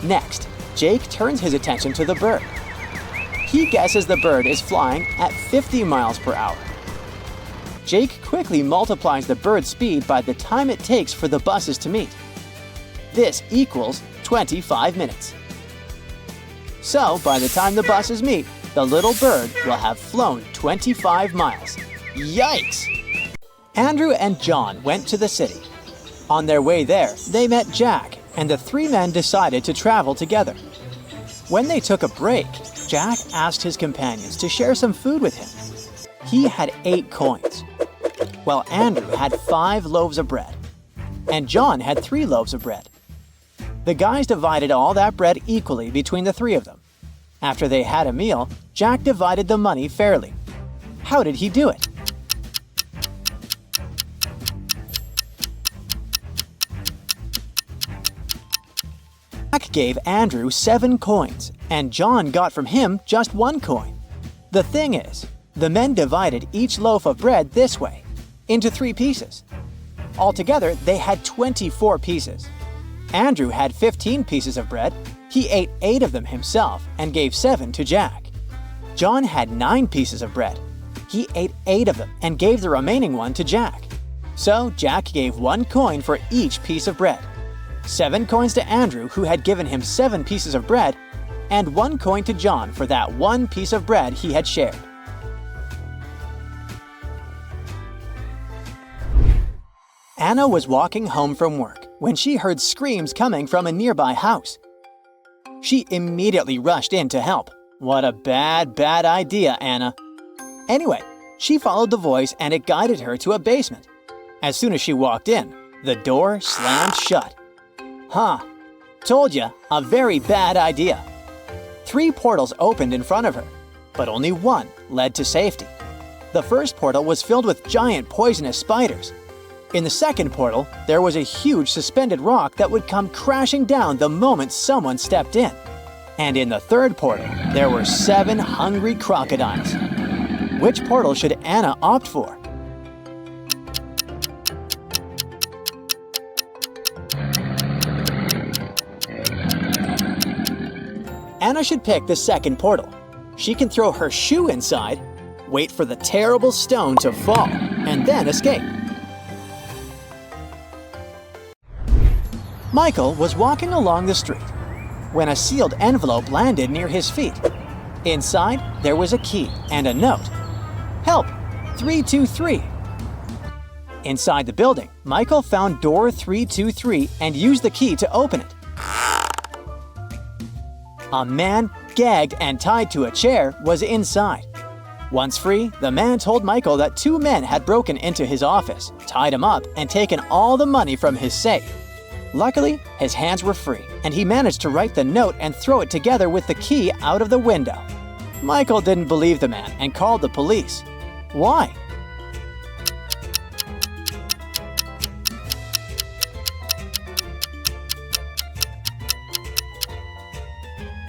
Next, Jake turns his attention to the bird. He guesses the bird is flying at 50 miles per hour. Jake quickly multiplies the bird's speed by the time it takes for the buses to meet. This equals 25 minutes. So, by the time the buses meet, the little bird will have flown 25 miles. Yikes! Andrew and John went to the city. On their way there, they met Jack, and the 3 men decided to travel together. When they took a break, Jack asked his companions to share some food with him. He had 8 coins, while Andrew had 5 loaves of bread, and John had 3 loaves of bread. The guys divided all that bread equally between the 3 of them. After they had a meal, Jack divided the money fairly. How did he do it? Jack gave Andrew 7 coins, and John got from him just 1 coin. The thing is, the men divided each loaf of bread this way, into 3 pieces. Altogether, they had 24 pieces. Andrew had 15 pieces of bread. He ate 8 of them himself and gave 7 to Jack. John had 9 pieces of bread. He ate 8 of them and gave the remaining one to Jack. So Jack gave 1 coin for each piece of bread. 7 coins to Andrew, who had given him 7 pieces of bread, and 1 coin to John for that 1 piece of bread he had shared. Anna was walking home from work when she heard screams coming from a nearby house. She immediately rushed in to help. What a bad idea, Anna. Anyway, she followed the voice and it guided her to a basement. As soon as she walked in, the door slammed shut. Told ya, a very bad idea. 3 portals opened in front of her, but only one led to safety. The first portal was filled with giant poisonous spiders. In the second portal, there was a huge suspended rock that would come crashing down the moment someone stepped in. And in the third portal, there were 7 hungry crocodiles. Which portal should Anna opt for? Anna should pick the second portal. She can throw her shoe inside, wait for the terrible stone to fall, and then escape. Michael was walking along the street when a sealed envelope landed near his feet. Inside, there was a key and a note. Help! 323. Inside the building, Michael found door 323 and used the key to open it. A man, gagged and tied to a chair, was inside. Once free, the man told Michael that 2 men had broken into his office, tied him up, and taken all the money from his safe. Luckily, his hands were free, and he managed to write the note and throw it together with the key out of the window. Michael didn't believe the man and called the police. Why?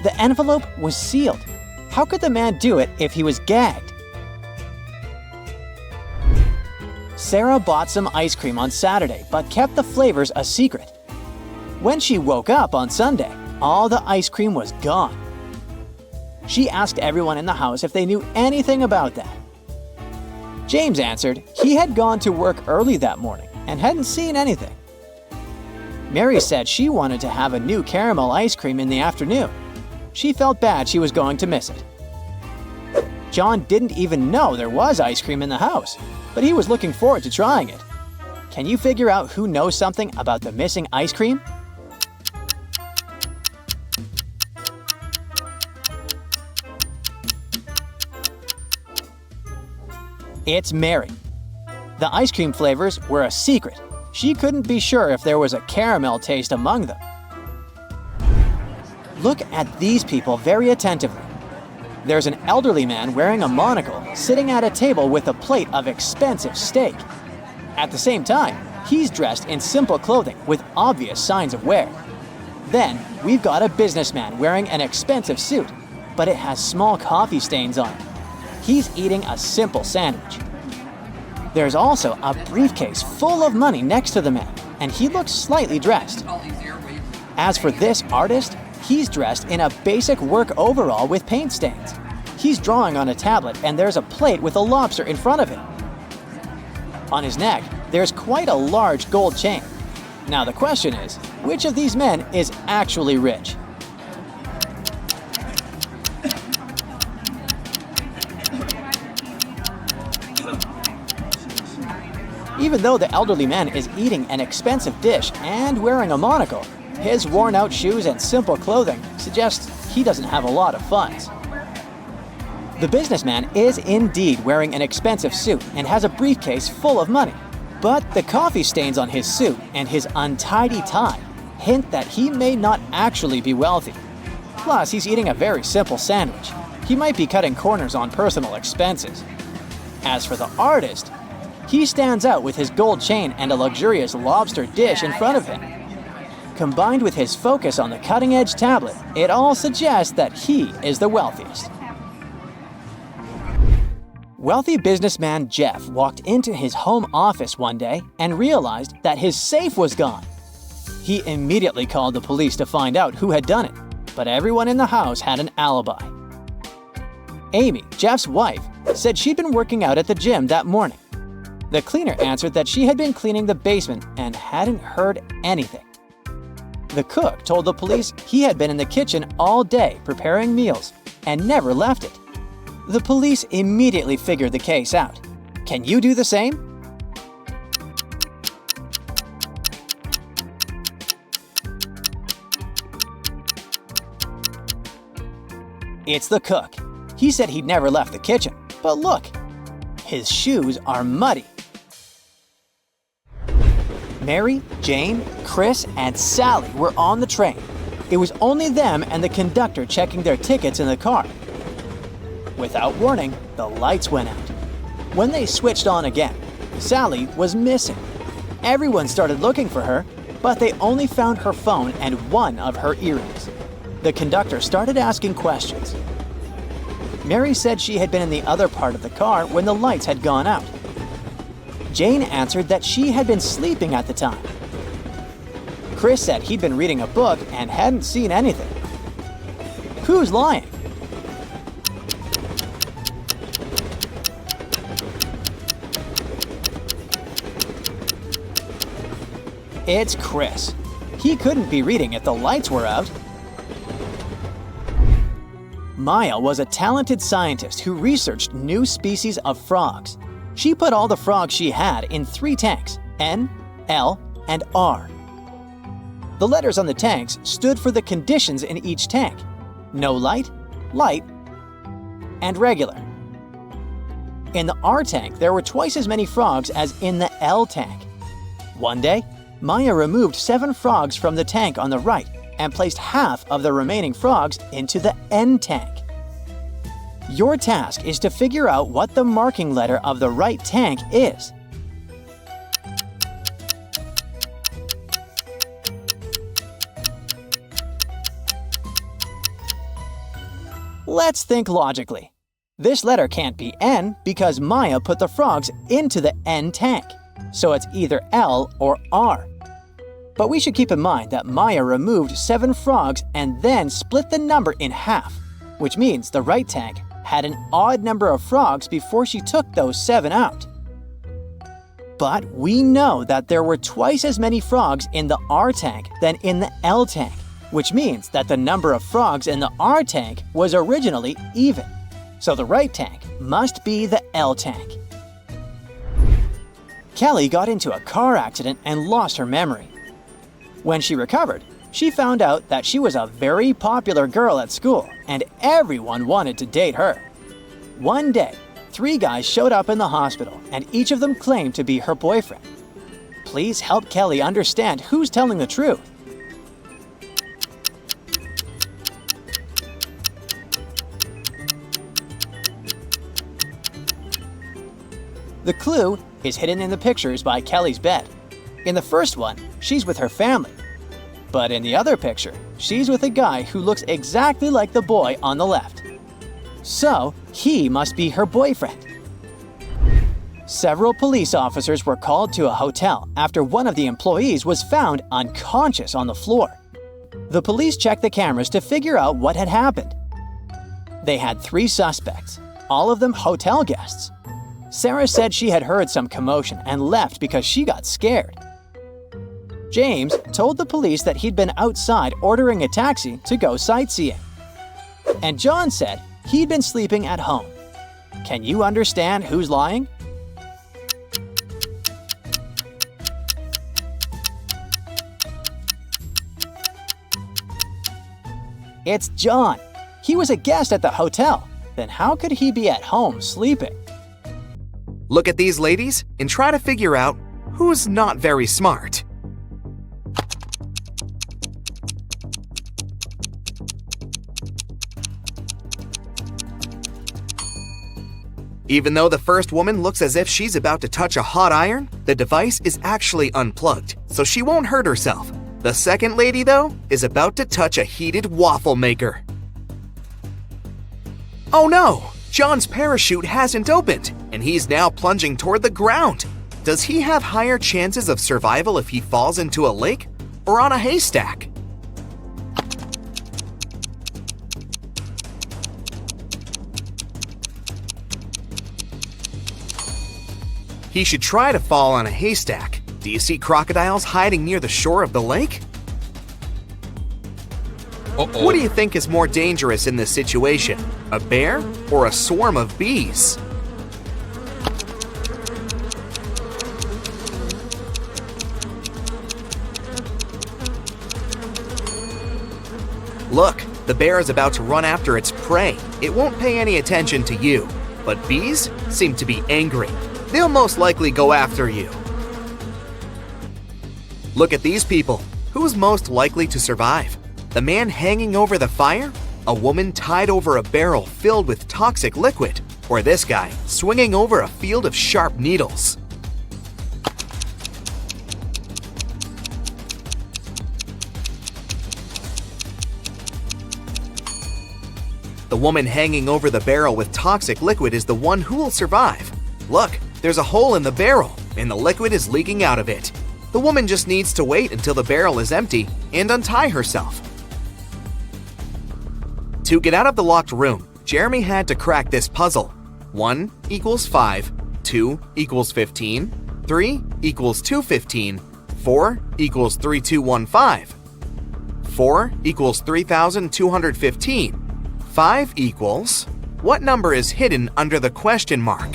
The envelope was sealed. How could the man do it if he was gagged? Sarah bought some ice cream on Saturday but kept the flavors a secret. When she woke up on Sunday, all the ice cream was gone. She asked everyone in the house if they knew anything about that. James answered he had gone to work early that morning and hadn't seen anything. Mary said she wanted to have a new caramel ice cream in the afternoon. She felt bad she was going to miss it. John didn't even know there was ice cream in the house, but he was looking forward to trying it. Can you figure out who knows something about the missing ice cream? It's Mary. The ice cream flavors were a secret. She couldn't be sure if there was a caramel taste among them. Look at these people very attentively. There's an elderly man wearing a monocle sitting at a table with a plate of expensive steak. At the same time, he's dressed in simple clothing with obvious signs of wear. Then, we've got a businessman wearing an expensive suit, but it has small coffee stains on it. He's eating a simple sandwich. There's also a briefcase full of money next to the man, and he looks slightly dressed. As for this artist, he's dressed in a basic work overall with paint stains. He's drawing on a tablet and there's a plate with a lobster in front of him. On his neck, there's quite a large gold chain. Now the question is, which of these men is actually rich? Even though the elderly man is eating an expensive dish and wearing a monocle, his worn-out shoes and simple clothing suggest he doesn't have a lot of funds. The businessman is indeed wearing an expensive suit and has a briefcase full of money. But the coffee stains on his suit and his untidy tie hint that he may not actually be wealthy. Plus, he's eating a very simple sandwich. He might be cutting corners on personal expenses. As for the artist, he stands out with his gold chain and a luxurious lobster dish in front of him. Combined with his focus on the cutting-edge tablet, it all suggests that he is the wealthiest. Wealthy businessman Jeff walked into his home office one day and realized that his safe was gone. He immediately called the police to find out who had done it, but everyone in the house had an alibi. Amy, Jeff's wife, said she'd been working out at the gym that morning. The cleaner answered that she had been cleaning the basement and hadn't heard anything. The cook told the police he had been in the kitchen all day preparing meals and never left it. The police immediately figured the case out. Can you do the same? It's the cook. He said he'd never left the kitchen, but look, his shoes are muddy. Mary, Jane, Chris, and Sally were on the train. It was only them and the conductor checking their tickets in the car. Without warning, the lights went out. When they switched on again, Sally was missing. Everyone started looking for her, but they only found her phone and one of her earrings. The conductor started asking questions. Mary said she had been in the other part of the car when the lights had gone out. Jane answered that she had been sleeping at the time. Chris said he'd been reading a book and hadn't seen anything. Who's lying? It's Chris. He couldn't be reading if the lights were out. Maya was a talented scientist who researched new species of frogs. She put all the frogs she had in 3 tanks, N, L, and R. The letters on the tanks stood for the conditions in each tank: no light, light, and regular. In the R tank, there were twice as many frogs as in the L tank. One day, Maya removed 7 frogs from the tank on the right and placed half of the remaining frogs into the N tank. Your task is to figure out what the marking letter of the right tank is. Let's think logically. This letter can't be N because Maya put the frogs into the N tank, so it's either L or R. But we should keep in mind that Maya removed 7 frogs and then split the number in half, which means the right tank had an odd number of frogs before she took those 7 out. But we know that there were twice as many frogs in the R tank than in the L tank, which means that the number of frogs in the R tank was originally even. So the right tank must be the L tank. Kelly got into a car accident and lost her memory. When she recovered, she found out that she was a very popular girl at school and everyone wanted to date her. One day, 3 guys showed up in the hospital and each of them claimed to be her boyfriend. Please help Kelly understand who's telling the truth. The clue is hidden in the pictures by Kelly's bed. In the first one, she's with her family. But in the other picture, she's with a guy who looks exactly like the boy on the left. So, he must be her boyfriend. Several police officers were called to a hotel after one of the employees was found unconscious on the floor. The police checked the cameras to figure out what had happened. They had 3 suspects, all of them hotel guests. Sarah said she had heard some commotion and left because she got scared. James told the police that he'd been outside ordering a taxi to go sightseeing. And John said he'd been sleeping at home. Can you understand who's lying? It's John. He was a guest at the hotel. then how could he be at home sleeping? Look at these ladies and try to figure out who's not very smart. Even though the first woman looks as if she's about to touch a hot iron, the device is actually unplugged, so she won't hurt herself. The second lady, though, is about to touch a heated waffle maker. Oh no! John's parachute hasn't opened, and he's now plunging toward the ground. Does he have higher chances of survival if he falls into a lake or on a haystack? He should try to fall on a haystack. Do you see crocodiles hiding near the shore of the lake? What do you think is more dangerous in this situation? A bear or a swarm of bees? Look, the bear is about to run after its prey. It won't pay any attention to you. But bees seem to be angry. They'll most likely go after you. Look at these people. Who's most likely to survive? The man hanging over the fire? A woman tied over a barrel filled with toxic liquid? Or this guy swinging over a field of sharp needles? The woman hanging over the barrel with toxic liquid is the one who will survive. Look, there's a hole in the barrel, and the liquid is leaking out of it. The woman just needs to wait until the barrel is empty and untie herself. To get out of the locked room, Jeremy had to crack this puzzle. 1 equals 5, 2 equals 15, 3 equals 215, 4 equals 3215, 4 equals 3215, 5 equals… What number is hidden under the question mark?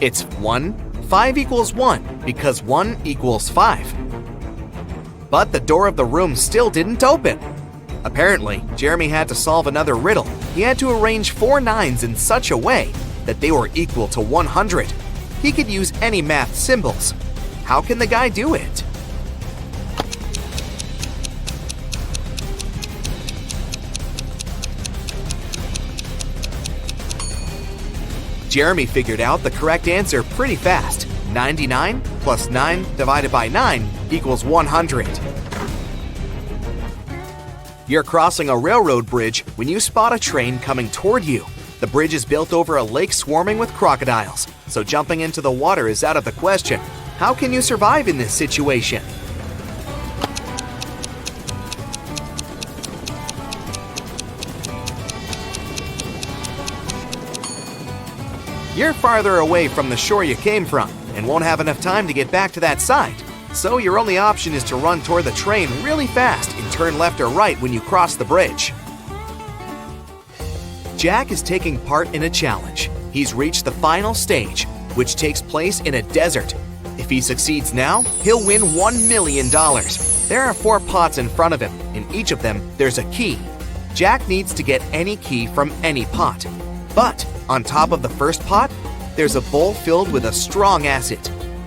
It's 1. 5 equals 1 because 1 equals 5. But the door of the room still didn't open. Apparently, Jeremy had to solve another riddle. He had to arrange 4 nines in such a way that they were equal to 100. He could use any math symbols. How can the guy do it? Jeremy figured out the correct answer pretty fast. 99 plus 9 divided by 9 equals 100. You're crossing a railroad bridge when you spot a train coming toward you. The bridge is built over a lake swarming with crocodiles, so jumping into the water is out of the question. How can you survive in this situation? You're farther away from the shore you came from and won't have enough time to get back to that side. So your only option is to run toward the train really fast and turn left or right when you cross the bridge. Jack is taking part in a challenge. He's reached the final stage, which takes place in a desert. If he succeeds now, he'll win $1 million. There are 4 pots in front of him. In each of them, there's a key. Jack needs to get any key from any pot. But on top of the first pot, there's a bowl filled with a strong acid.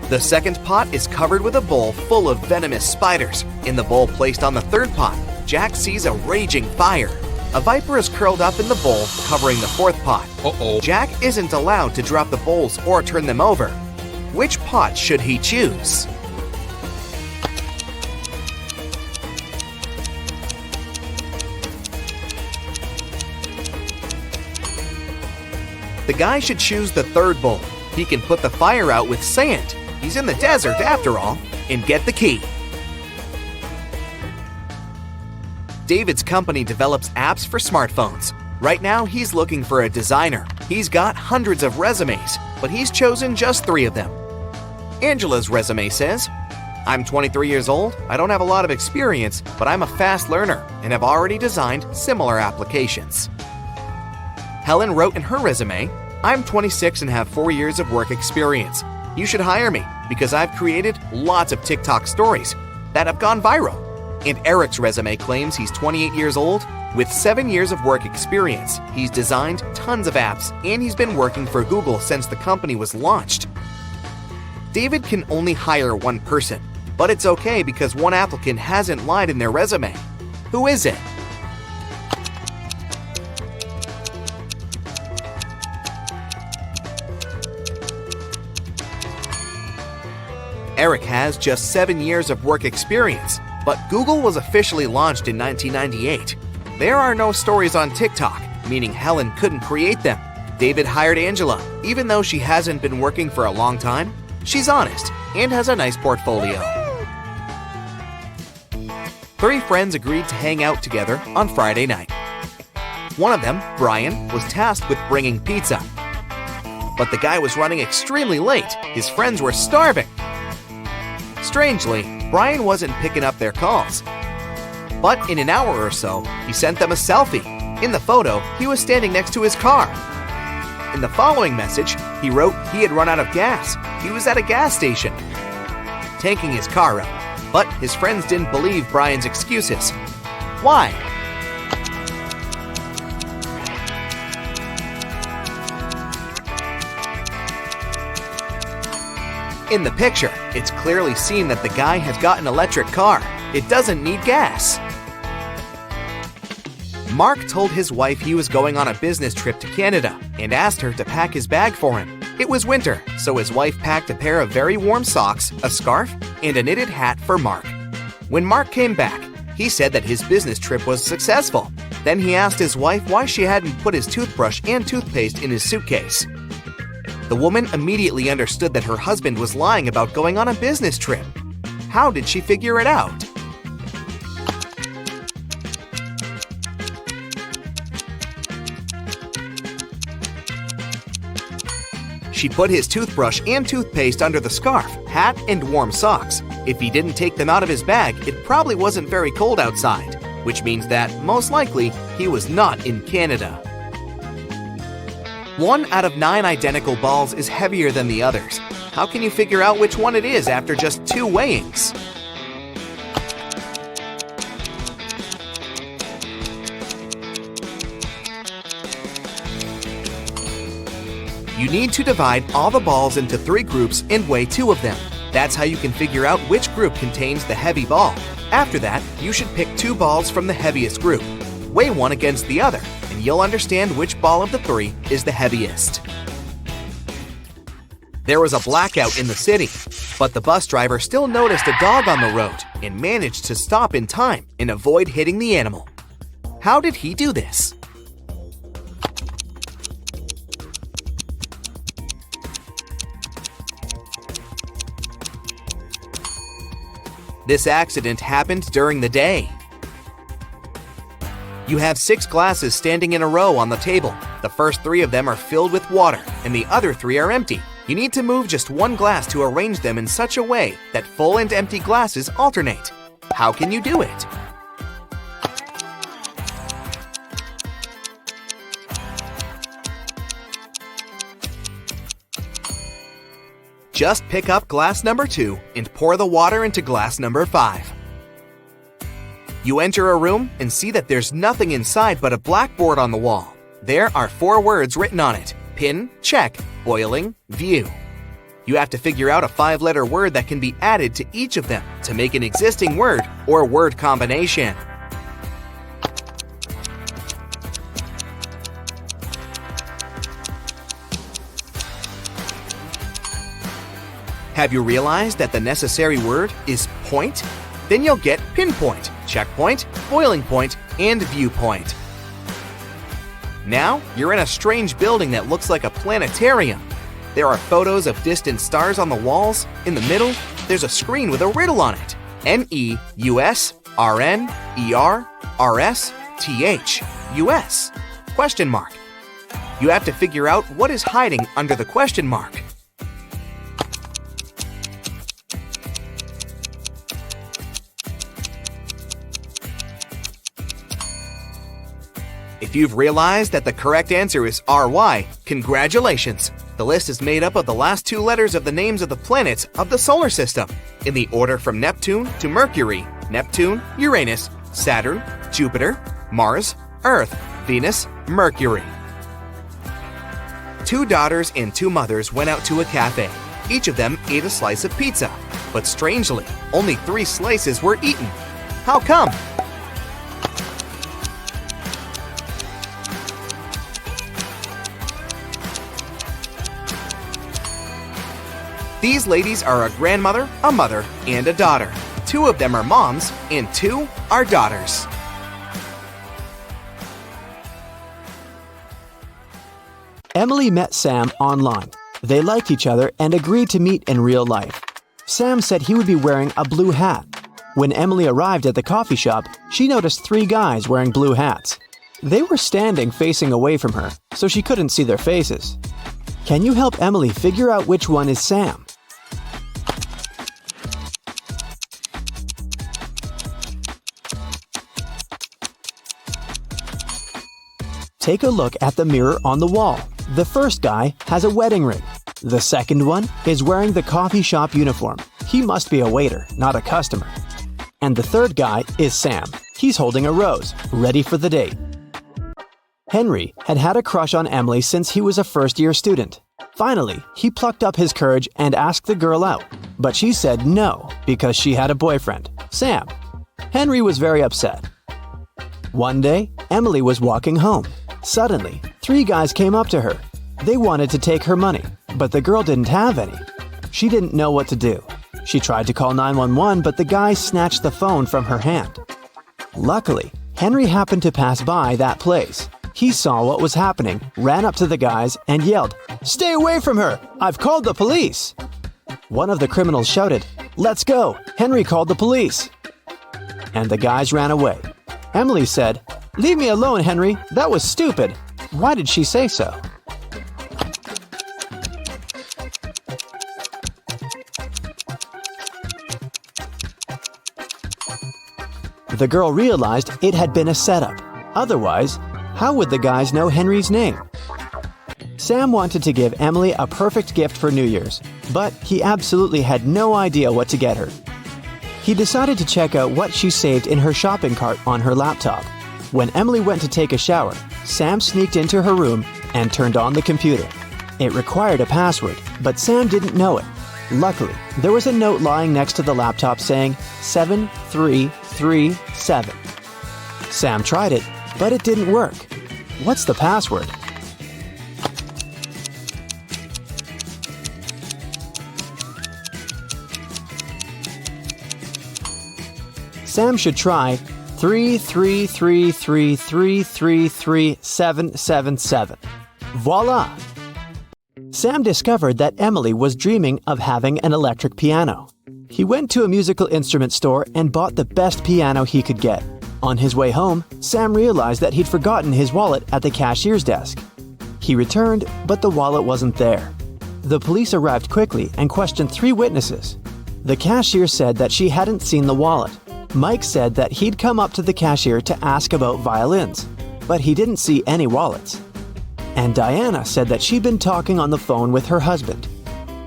The second pot is covered with a bowl full of venomous spiders. In the bowl placed on the third pot, Jack sees a raging fire. A viper is curled up in the bowl covering the fourth pot. Jack isn't allowed to drop the bowls or turn them over. Which pot should he choose? The guy should choose the third bowl. He can put the fire out with sand. He's in the desert after all, and get the key. David's company develops apps for smartphones. Right now, he's looking for a designer. He's got hundreds of resumes, but he's chosen just 3 of them. Angela's resume says, "I'm 23 years old, I don't have a lot of experience, but I'm a fast learner and have already designed similar applications." Helen wrote in her resume, "I'm 26 and have 4 years of work experience. You should hire me because I've created lots of TikTok stories that have gone viral. And Eric's resume claims he's 28 years old with 7 years of work experience. He's designed tons of apps and he's been working for Google since the company was launched. David can only hire one person, but it's okay because one applicant hasn't lied in their resume. Who is it? Eric has just 7 years of work experience, but Google was officially launched in 1998. There are no stories on TikTok, meaning Helen couldn't create them. David hired Angela, even though she hasn't been working for a long time. She's honest and has a nice portfolio. 3 friends agreed to hang out together on Friday night. One of them, Brian, was tasked with bringing pizza. But the guy was running extremely late. His friends were starving. Strangely, Brian wasn't picking up their calls. But in an hour or so, he sent them a selfie. In the photo, he was standing next to his car. In the following message, he wrote he had run out of gas. He was at a gas station, tanking his car up. But his friends didn't believe Brian's excuses. Why? In the picture, it's clearly seen that the guy has got an electric car. It doesn't need gas. Mark told his wife he was going on a business trip to Canada and asked her to pack his bag for him. It was winter, so his wife packed a pair of very warm socks, a scarf, and a knitted hat for Mark. When Mark came back, he said that his business trip was successful. Then he asked his wife why she hadn't put his toothbrush and toothpaste in his suitcase. The woman immediately understood that her husband was lying about going on a business trip. How did she figure it out? She put his toothbrush and toothpaste under the scarf, hat, and warm socks. If he didn't take them out of his bag, it probably wasn't very cold outside, which means that, most likely, he was not in Canada. 1 out of 9 identical balls is heavier than the others. How can you figure out which one it is after just 2 weighings? You need to divide all the balls into 3 groups and weigh 2 of them. That's how you can figure out which group contains the heavy ball. After that, you should pick 2 balls from the heaviest group. Weigh one against the other, and you'll understand which ball of the 3 is the heaviest. There was a blackout in the city, but the bus driver still noticed a dog on the road and managed to stop in time and avoid hitting the animal. How did he do this? This accident happened during the day. You have 6 glasses standing in a row on the table. The first 3 of them are filled with water, and the other 3 are empty. You need to move just 1 glass to arrange them in such a way that full and empty glasses alternate. How can you do it? Just pick up glass number 2 and pour the water into glass number 5. You enter a room and see that there's nothing inside but a blackboard on the wall. There are 4 words written on it: pin, check, boiling, view. You have to figure out a 5-letter word that can be added to each of them to make an existing word or word combination. Have you realized that the necessary word is point? Then you'll get pinpoint, checkpoint, boiling point, and viewpoint. Now, you're in a strange building that looks like a planetarium. There are photos of distant stars on the walls. In the middle, there's a screen with a riddle on it. NEUSRNERRSTH question mark. You have to figure out what is hiding under the question mark. If you've realized that the correct answer is RY, congratulations! The list is made up of the last two letters of the names of the planets of the solar system, in the order from Neptune to Mercury, Neptune, Uranus, Saturn, Jupiter, Mars, Earth, Venus, Mercury. Two daughters and two mothers went out to a cafe. Each of them ate a slice of pizza, but strangely, only 3 slices were eaten. How come? These ladies are a grandmother, a mother, and a daughter. 2 of them are moms, and 2 are daughters. Emily met Sam online. They liked each other and agreed to meet in real life. Sam said he would be wearing a blue hat. When Emily arrived at the coffee shop, she noticed 3 guys wearing blue hats. They were standing facing away from her, so she couldn't see their faces. Can you help Emily figure out which one is Sam? Take a look at the mirror on the wall. The first guy has a wedding ring. The second one is wearing the coffee shop uniform. He must be a waiter, not a customer. And the third guy is Sam. He's holding a rose, ready for the date. Henry had had a crush on Emily since he was a first-year student. Finally, he plucked up his courage and asked the girl out, but she said no because she had a boyfriend, Sam. Henry was very upset. One day, Emily was walking home. Suddenly, 3 guys came up to her. They wanted to take her money, but the girl didn't have any. She didn't know what to do. She tried to call 911, but the guys snatched the phone from her hand. Luckily, Henry happened to pass by that place. He saw what was happening, ran up to the guys, and yelled, "Stay away from her! I've called the police!" One of the criminals shouted, "Let's go! Henry called the police!" And the guys ran away. Emily said, "Leave me alone, Henry. That was stupid." Why did she say so? The girl realized it had been a setup. Otherwise, how would the guys know Henry's name? Sam wanted to give Emily a perfect gift for New Year's, but he absolutely had no idea what to get her. He decided to check out what she saved in her shopping cart on her laptop. When Emily went to take a shower, Sam sneaked into her room and turned on the computer. It required a password, but Sam didn't know it. Luckily, there was a note lying next to the laptop saying 7337. Sam tried it, but it didn't work. What's the password? Sam should try 33333333777. Voila! Sam discovered that Emily was dreaming of having an electric piano. He went to a musical instrument store and bought the best piano he could get. On his way home, Sam realized that he'd forgotten his wallet at the cashier's desk. He returned, but the wallet wasn't there. The police arrived quickly and questioned 3 witnesses. The cashier said that she hadn't seen the wallet. Mike said that he'd come up to the cashier to ask about violins, but he didn't see any wallets. And Diana said that she'd been talking on the phone with her husband.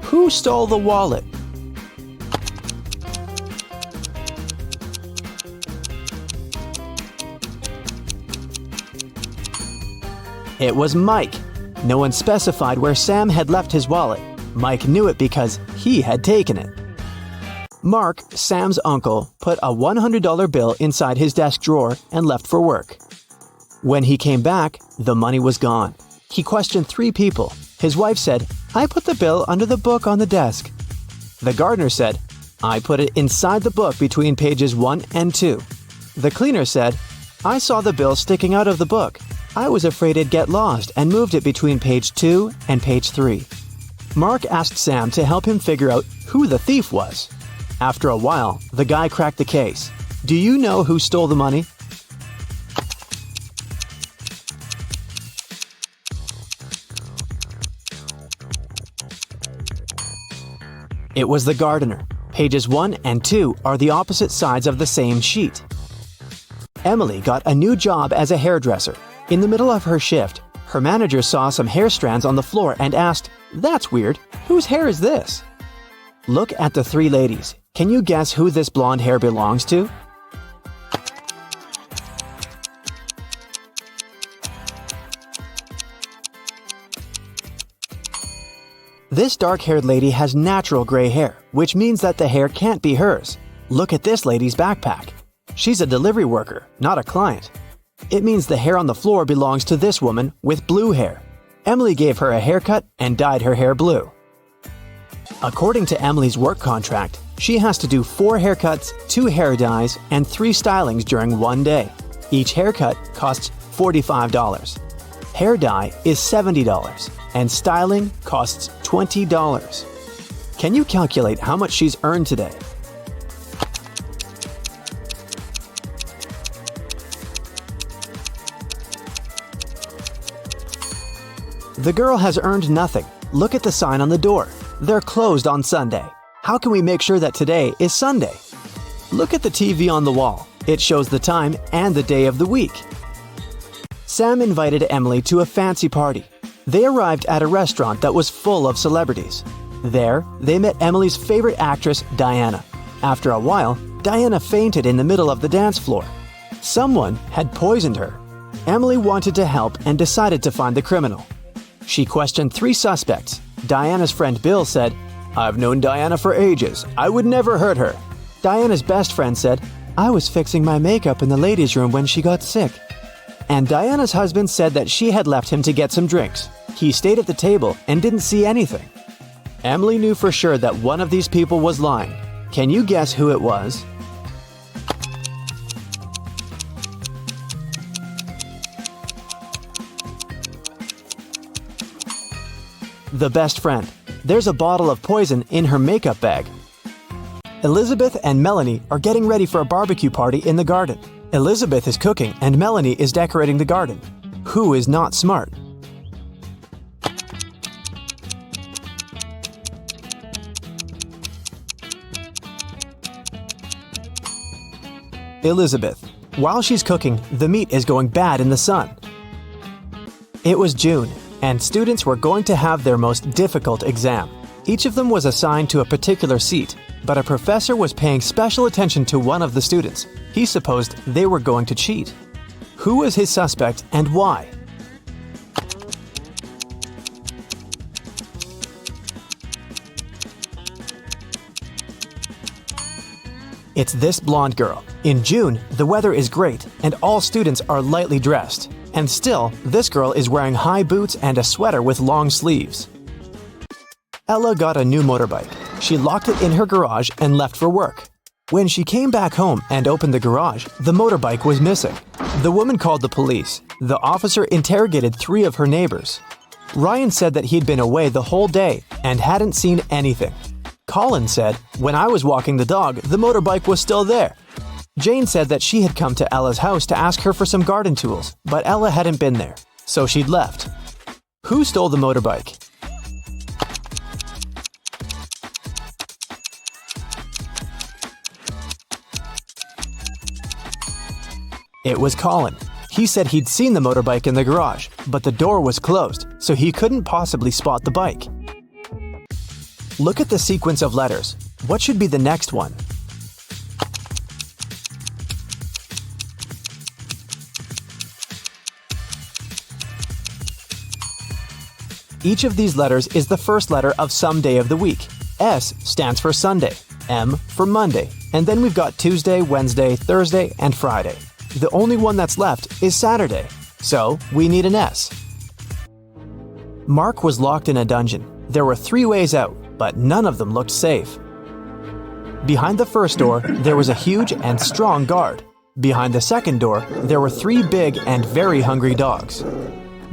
Who stole the wallet? It was Mike. No one specified where Sam had left his wallet. Mike knew it because he had taken it. Mark, Sam's uncle, put a $100 bill inside his desk drawer and left for work. When he came back, the money was gone. He questioned 3 people. His wife said, "I put the bill under the book on the desk." The gardener said, "I put it inside the book between pages 1 and 2. The cleaner said, "I saw the bill sticking out of the book. I was afraid it'd get lost and moved it between page 2 and page 3. Mark asked Sam to help him figure out who the thief was. After a while, the guy cracked the case. Do you know who stole the money? It was the gardener. Pages 1 and 2 are the opposite sides of the same sheet. Emily got a new job as a hairdresser. In the middle of her shift, her manager saw some hair strands on the floor and asked, That's weird. Whose hair is this? Look at the three ladies. Can you guess who this blonde hair belongs to? This dark-haired lady has natural gray hair, which means that the hair can't be hers. Look at this lady's backpack. She's a delivery worker, not a client. It means the hair on the floor belongs to this woman with blue hair. Emily gave her a haircut and dyed her hair blue. According to Emily's work contract, she has to do 4 haircuts, 2 hair dyes, and 3 stylings during one day. Each haircut costs $45. Hair dye is $70, and styling costs $20. Can you calculate how much she's earned today? The girl has earned nothing. Look at the sign on the door. They're closed on Sunday. How can we make sure that today is Sunday? Look at the TV on the wall. It shows the time and the day of the week. Sam invited Emily to a fancy party. They arrived at a restaurant that was full of celebrities. There, they met Emily's favorite actress, Diana. After a while, Diana fainted in the middle of the dance floor. Someone had poisoned her. Emily wanted to help and decided to find the criminal. She questioned 3 suspects. Diana's friend Bill said, "I've known Diana for ages. I would never hurt her." Diana's best friend said, "I was fixing my makeup in the ladies' room when she got sick." And Diana's husband said that she had left him to get some drinks. He stayed at the table and didn't see anything. Emily knew for sure that one of these people was lying. Can you guess who it was? The best friend. There's a bottle of poison in her makeup bag. Elizabeth and Melanie are getting ready for a barbecue party in the garden. Elizabeth is cooking and Melanie is decorating the garden. Who is not smart? Elizabeth. While she's cooking, the meat is going bad in the sun. It was June, and students were going to have their most difficult exam. Each of them was assigned to a particular seat, but a professor was paying special attention to one of the students. He supposed they were going to cheat. Who was his suspect and why? It's this blonde girl. In June, the weather is great and all students are lightly dressed. And still, this girl is wearing high boots and a sweater with long sleeves. Ella got a new motorbike. She locked it in her garage and left for work. When she came back home and opened the garage, the motorbike was missing. The woman called the police. The officer interrogated 3 of her neighbors. Ryan said that he'd been away the whole day and hadn't seen anything. Colin said, "When I was walking the dog, the motorbike was still there." Jane said that she had come to Ella's house to ask her for some garden tools, but Ella hadn't been there, so she'd left. Who stole the motorbike? It was Colin. He said he'd seen the motorbike in the garage, but the door was closed, so he couldn't possibly spot the bike. Look at the sequence of letters. What should be the next one? Each of these letters is the first letter of some day of the week. S stands for Sunday, M for Monday, and then we've got Tuesday, Wednesday, Thursday, and Friday. The only one that's left is Saturday, so we need an S. Mark was locked in a dungeon. There were 3 ways out, but none of them looked safe. Behind the first door, there was a huge and strong guard. Behind the second door, there were 3 big and very hungry dogs.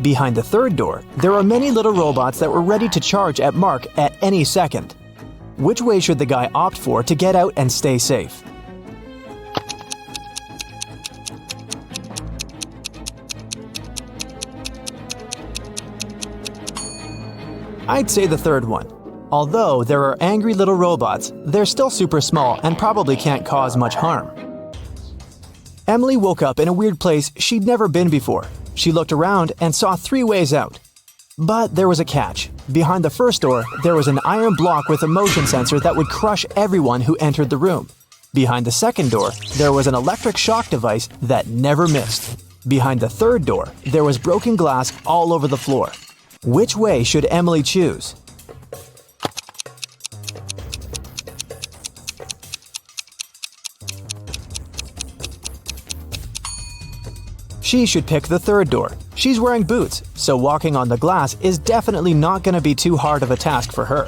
Behind the third door, there were many little robots that were ready to charge at Mark at any second. Which way should the guy opt for to get out and stay safe? I'd say the third one. Although there are angry little robots, they're still super small and probably can't cause much harm. Emily woke up in a weird place she'd never been before. She looked around and saw 3 ways out. But there was a catch. Behind the first door, there was an iron block with a motion sensor that would crush everyone who entered the room. Behind the second door, there was an electric shock device that never missed. Behind the third door, there was broken glass all over the floor. Which way should Emily choose? She should pick the third door. She's wearing boots, so walking on the glass is definitely not going to be too hard of a task for her.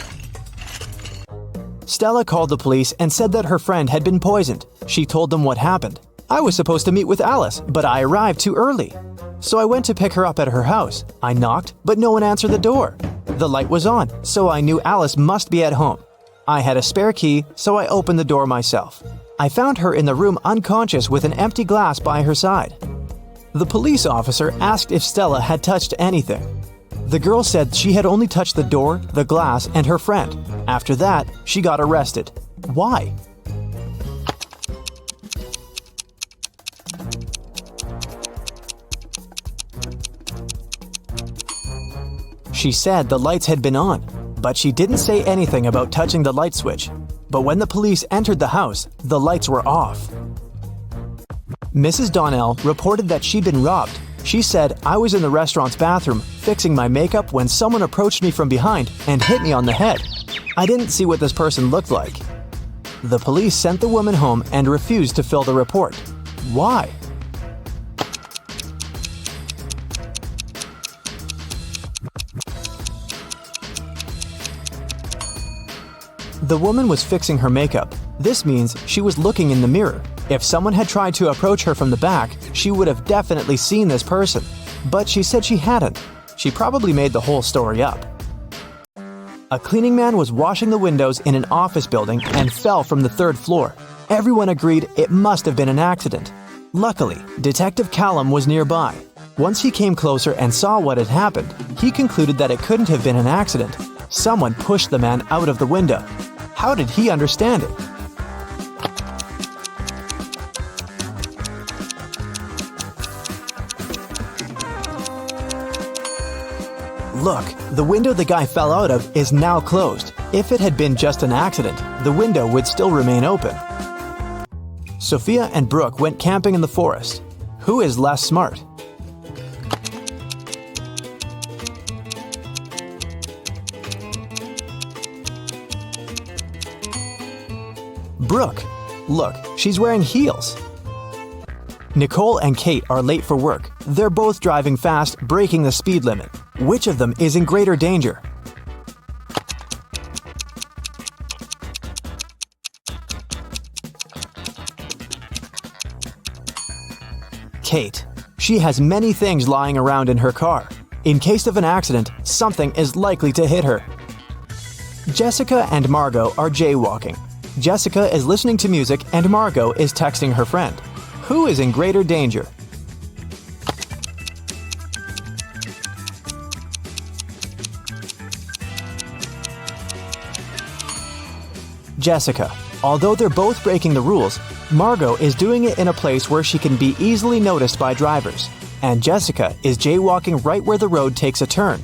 Stella called the police and said that her friend had been poisoned. She told them what happened. I was supposed to meet with Alice, but I arrived too early. So I went to pick her up at her house. I knocked, but no one answered the door. The light was on, so I knew Alice must be at home. I had a spare key, so I opened the door myself. I found her in the room unconscious with an empty glass by her side. The police officer asked if Stella had touched anything. The girl said she had only touched the door, the glass, and her friend. After that, she got arrested. Why? She said the lights had been on, but she didn't say anything about touching the light switch. But when the police entered the house, the lights were off. Mrs. Donnell reported that she'd been robbed. She said, "I was in the restaurant's bathroom fixing my makeup when someone approached me from behind and hit me on the head. I didn't see what this person looked like." The police sent the woman home and refused to fill the report. Why? The woman was fixing her makeup. This means she was looking in the mirror. If someone had tried to approach her from the back, she would have definitely seen this person. But she said she hadn't. She probably made the whole story up. A cleaning man was washing the windows in an office building and fell from the third floor. Everyone agreed it must have been an accident. Luckily, Detective Callum was nearby. Once he came closer and saw what had happened, he concluded that it couldn't have been an accident. Someone pushed the man out of the window. How did he understand it? Look, the window the guy fell out of is now closed. If it had been just an accident, the window would still remain open. Sophia and Brooke went camping in the forest. Who is less smart? Brooke. Look, she's wearing heels. Nicole and Kate are late for work. They're both driving fast, breaking the speed limit. Which of them is in greater danger? Kate. She has many things lying around in her car. In case of an accident, something is likely to hit her. Jessica and Margot are jaywalking. Jessica is listening to music and Margot is texting her friend. Who is in greater danger? Jessica. Although they're both breaking the rules, Margot is doing it in a place where she can be easily noticed by drivers. And Jessica is jaywalking right where the road takes a turn.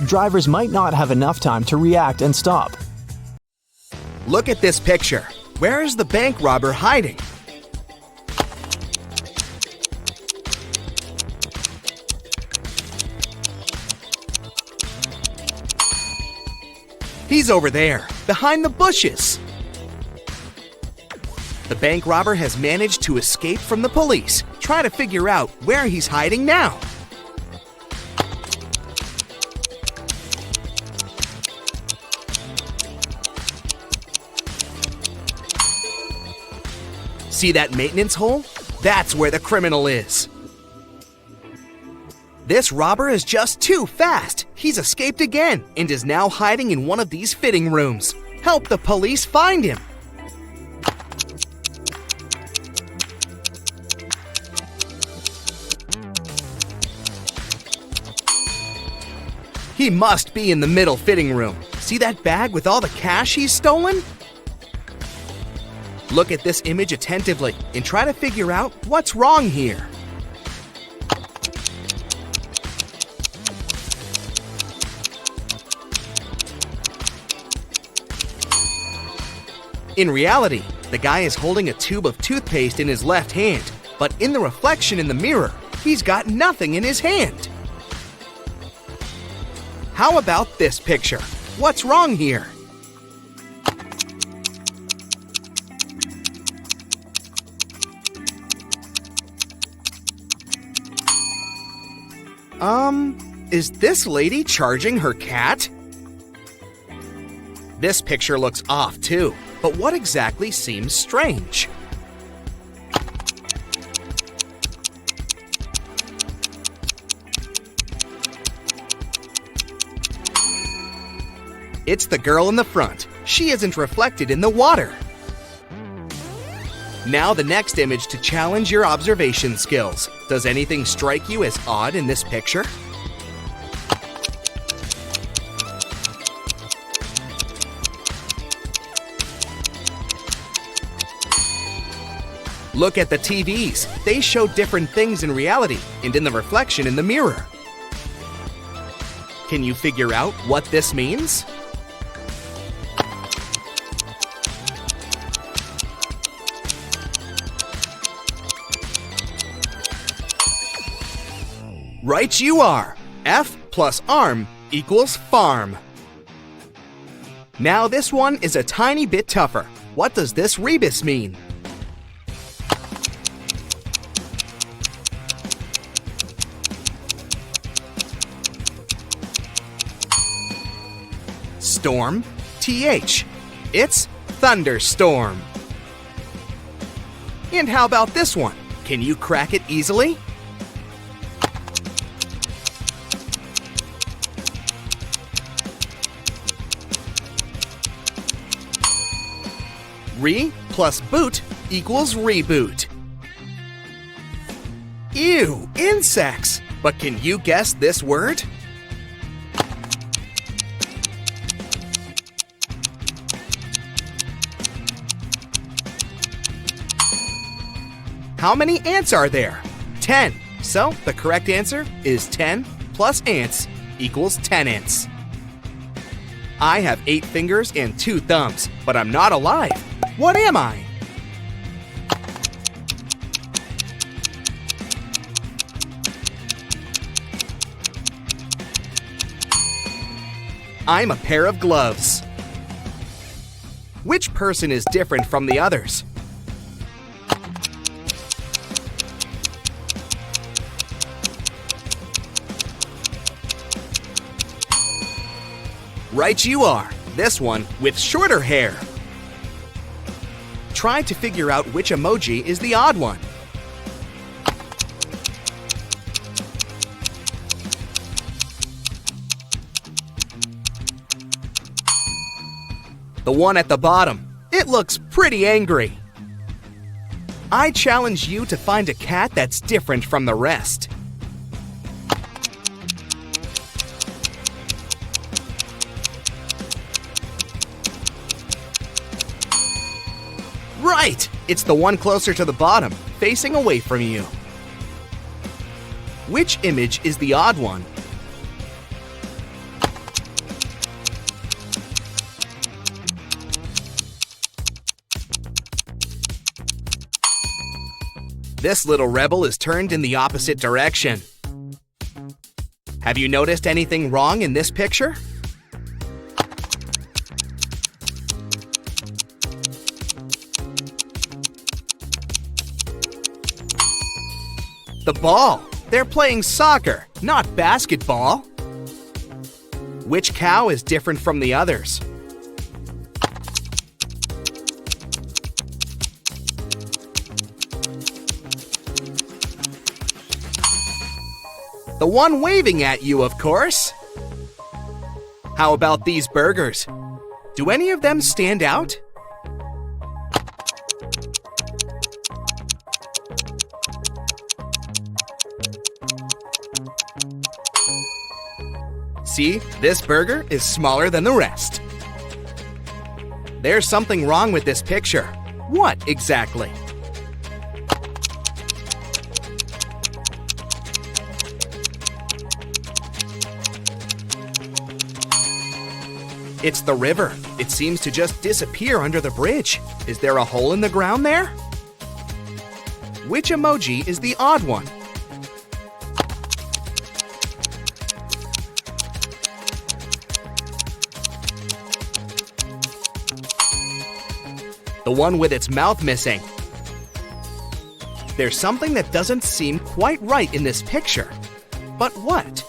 Drivers might not have enough time to react and stop. Look at this picture. Where is the bank robber hiding? He's over there, behind the bushes. The bank robber has managed to escape from the police. Try to figure out where he's hiding now. See that maintenance hole? That's where the criminal is. This robber is just too fast. He's escaped again and is now hiding in one of these fitting rooms. Help the police find him. He must be in the middle fitting room. See that bag with all the cash he's stolen? Look at this image attentively and try to figure out what's wrong here. In reality, the guy is holding a tube of toothpaste in his left hand, but in the reflection in the mirror, he's got nothing in his hand. How about this picture? What's wrong here? Is this lady charging her cat? This picture looks off too, but what exactly seems strange? It's the girl in the front. She isn't reflected in the water. Now the next image to challenge your observation skills. Does anything strike you as odd in this picture? Look at the TVs. They show different things in reality and in the reflection in the mirror. Can you figure out what this means? Right you are! F plus arm equals farm. Now this one is a tiny bit tougher. What does this rebus mean? Storm, TH. It's thunderstorm. And how about this one? Can you crack it easily? Re plus boot equals reboot. Ew, insects! But can you guess this word? How many ants are there? 10. So the correct answer is 10 plus ants equals 10 ants. I have 8 fingers and 2 thumbs, but I'm not alive. What am I? I'm a pair of gloves. Which person is different from the others? Right you are, this one with shorter hair. Try to figure out which emoji is the odd one. The one at the bottom, it looks pretty angry. I challenge you to find a cat that's different from the rest. Right! It's the one closer to the bottom, facing away from you. Which image is the odd one? This little rebel is turned in the opposite direction. Have you noticed anything wrong in this picture? The ball. They're playing soccer, not basketball. Which cow is different from the others? The one waving at you, of course. How about these burgers? Do any of them stand out? See, this burger is smaller than the rest. There's something wrong with this picture. What exactly? It's the river. It seems to just disappear under the bridge. Is there a hole in the ground there? Which emoji is the odd one? The one with its mouth missing. There's something that doesn't seem quite right in this picture. But what?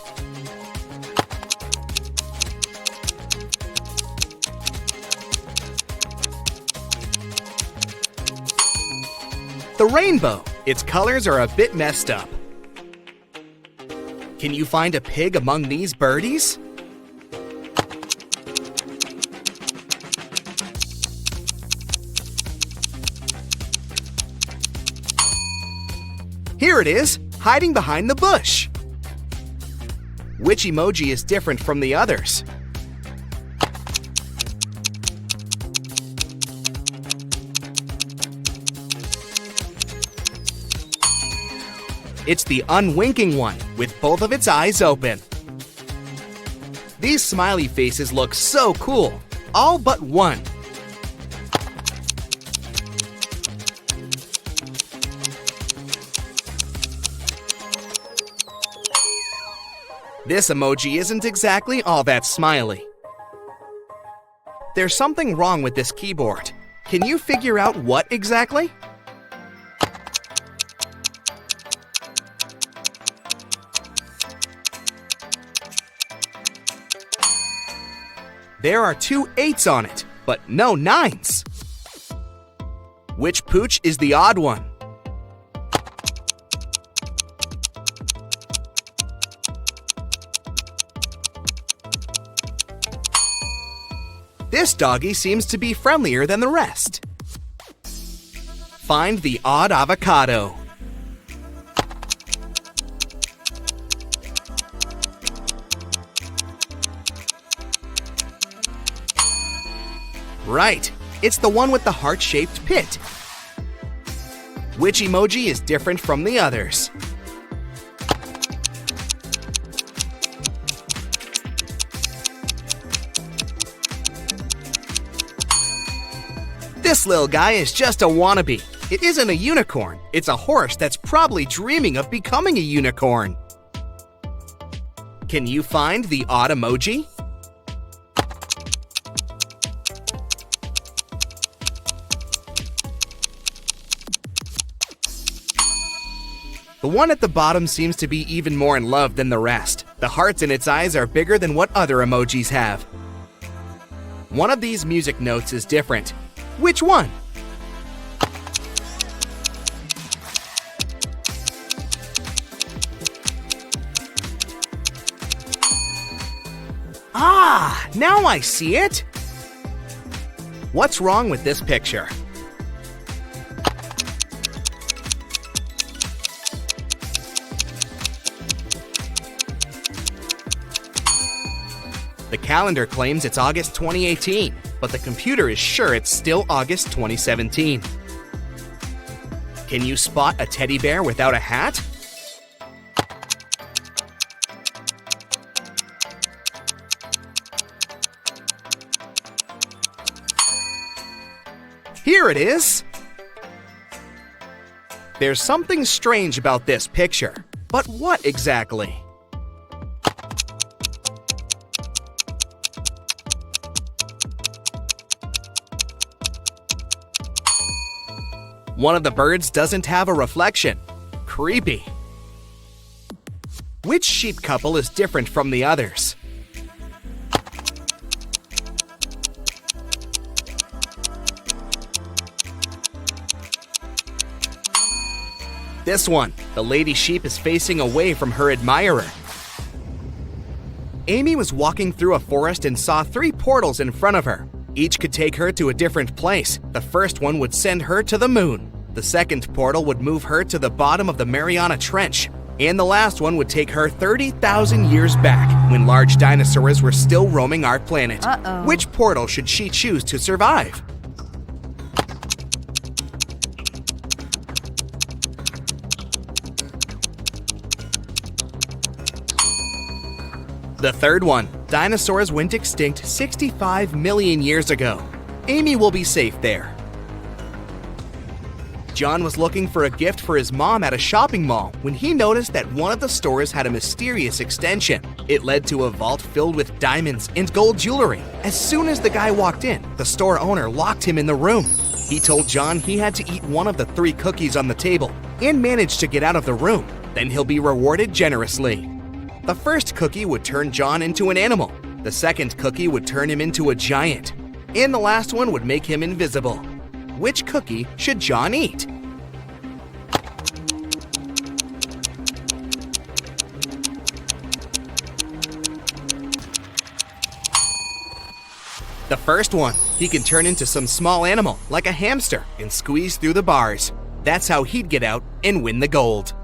The rainbow. Its colors are a bit messed up. Can you find a pig among these birdies? Here it is, hiding behind the bush. Which emoji is different from the others? It's the unwinking one, with both of its eyes open. These smiley faces look so cool, all but one. This emoji isn't exactly all that smiley. There's something wrong with this keyboard. Can you figure out what exactly? There are 2 8s on it, but no 9s. Which pooch is the odd one? This doggy seems to be friendlier than the rest. Find the odd avocado. Right, it's the one with the heart-shaped pit. Which emoji is different from the others? This little guy is just a wannabe. It isn't a unicorn. It's a horse that's probably dreaming of becoming a unicorn. Can you find the odd emoji? The one at the bottom seems to be even more in love than the rest. The hearts in its eyes are bigger than what other emojis have. One of these music notes is different. Which one? Ah, now I see it! What's wrong with this picture? The calendar claims it's August 2018, but the computer is sure it's still August 2017. Can you spot a teddy bear without a hat? Here it is! There's something strange about this picture, but what exactly? One of the birds doesn't have a reflection. Creepy. Which sheep couple is different from the others? This one, the lady sheep is facing away from her admirer. Amy was walking through a forest and saw 3 portals in front of her. Each could take her to a different place. The first one would send her to the moon. The second portal would move her to the bottom of the Mariana Trench. And the last one would take her 30,000 years back, when large dinosaurs were still roaming our planet. Which portal should she choose to survive? The third one, dinosaurs went extinct 65 million years ago. Amy will be safe there. John was looking for a gift for his mom at a shopping mall when he noticed that one of the stores had a mysterious extension. It led to a vault filled with diamonds and gold jewelry. As soon as the guy walked in, the store owner locked him in the room. He told John he had to eat one of the 3 cookies on the table and manage to get out of the room. Then he'll be rewarded generously. The first cookie would turn John into an animal. The second cookie would turn him into a giant. And the last one would make him invisible. Which cookie should John eat? The first one, he can turn into some small animal, like a hamster, and squeeze through the bars. That's how he'd get out and win the gold.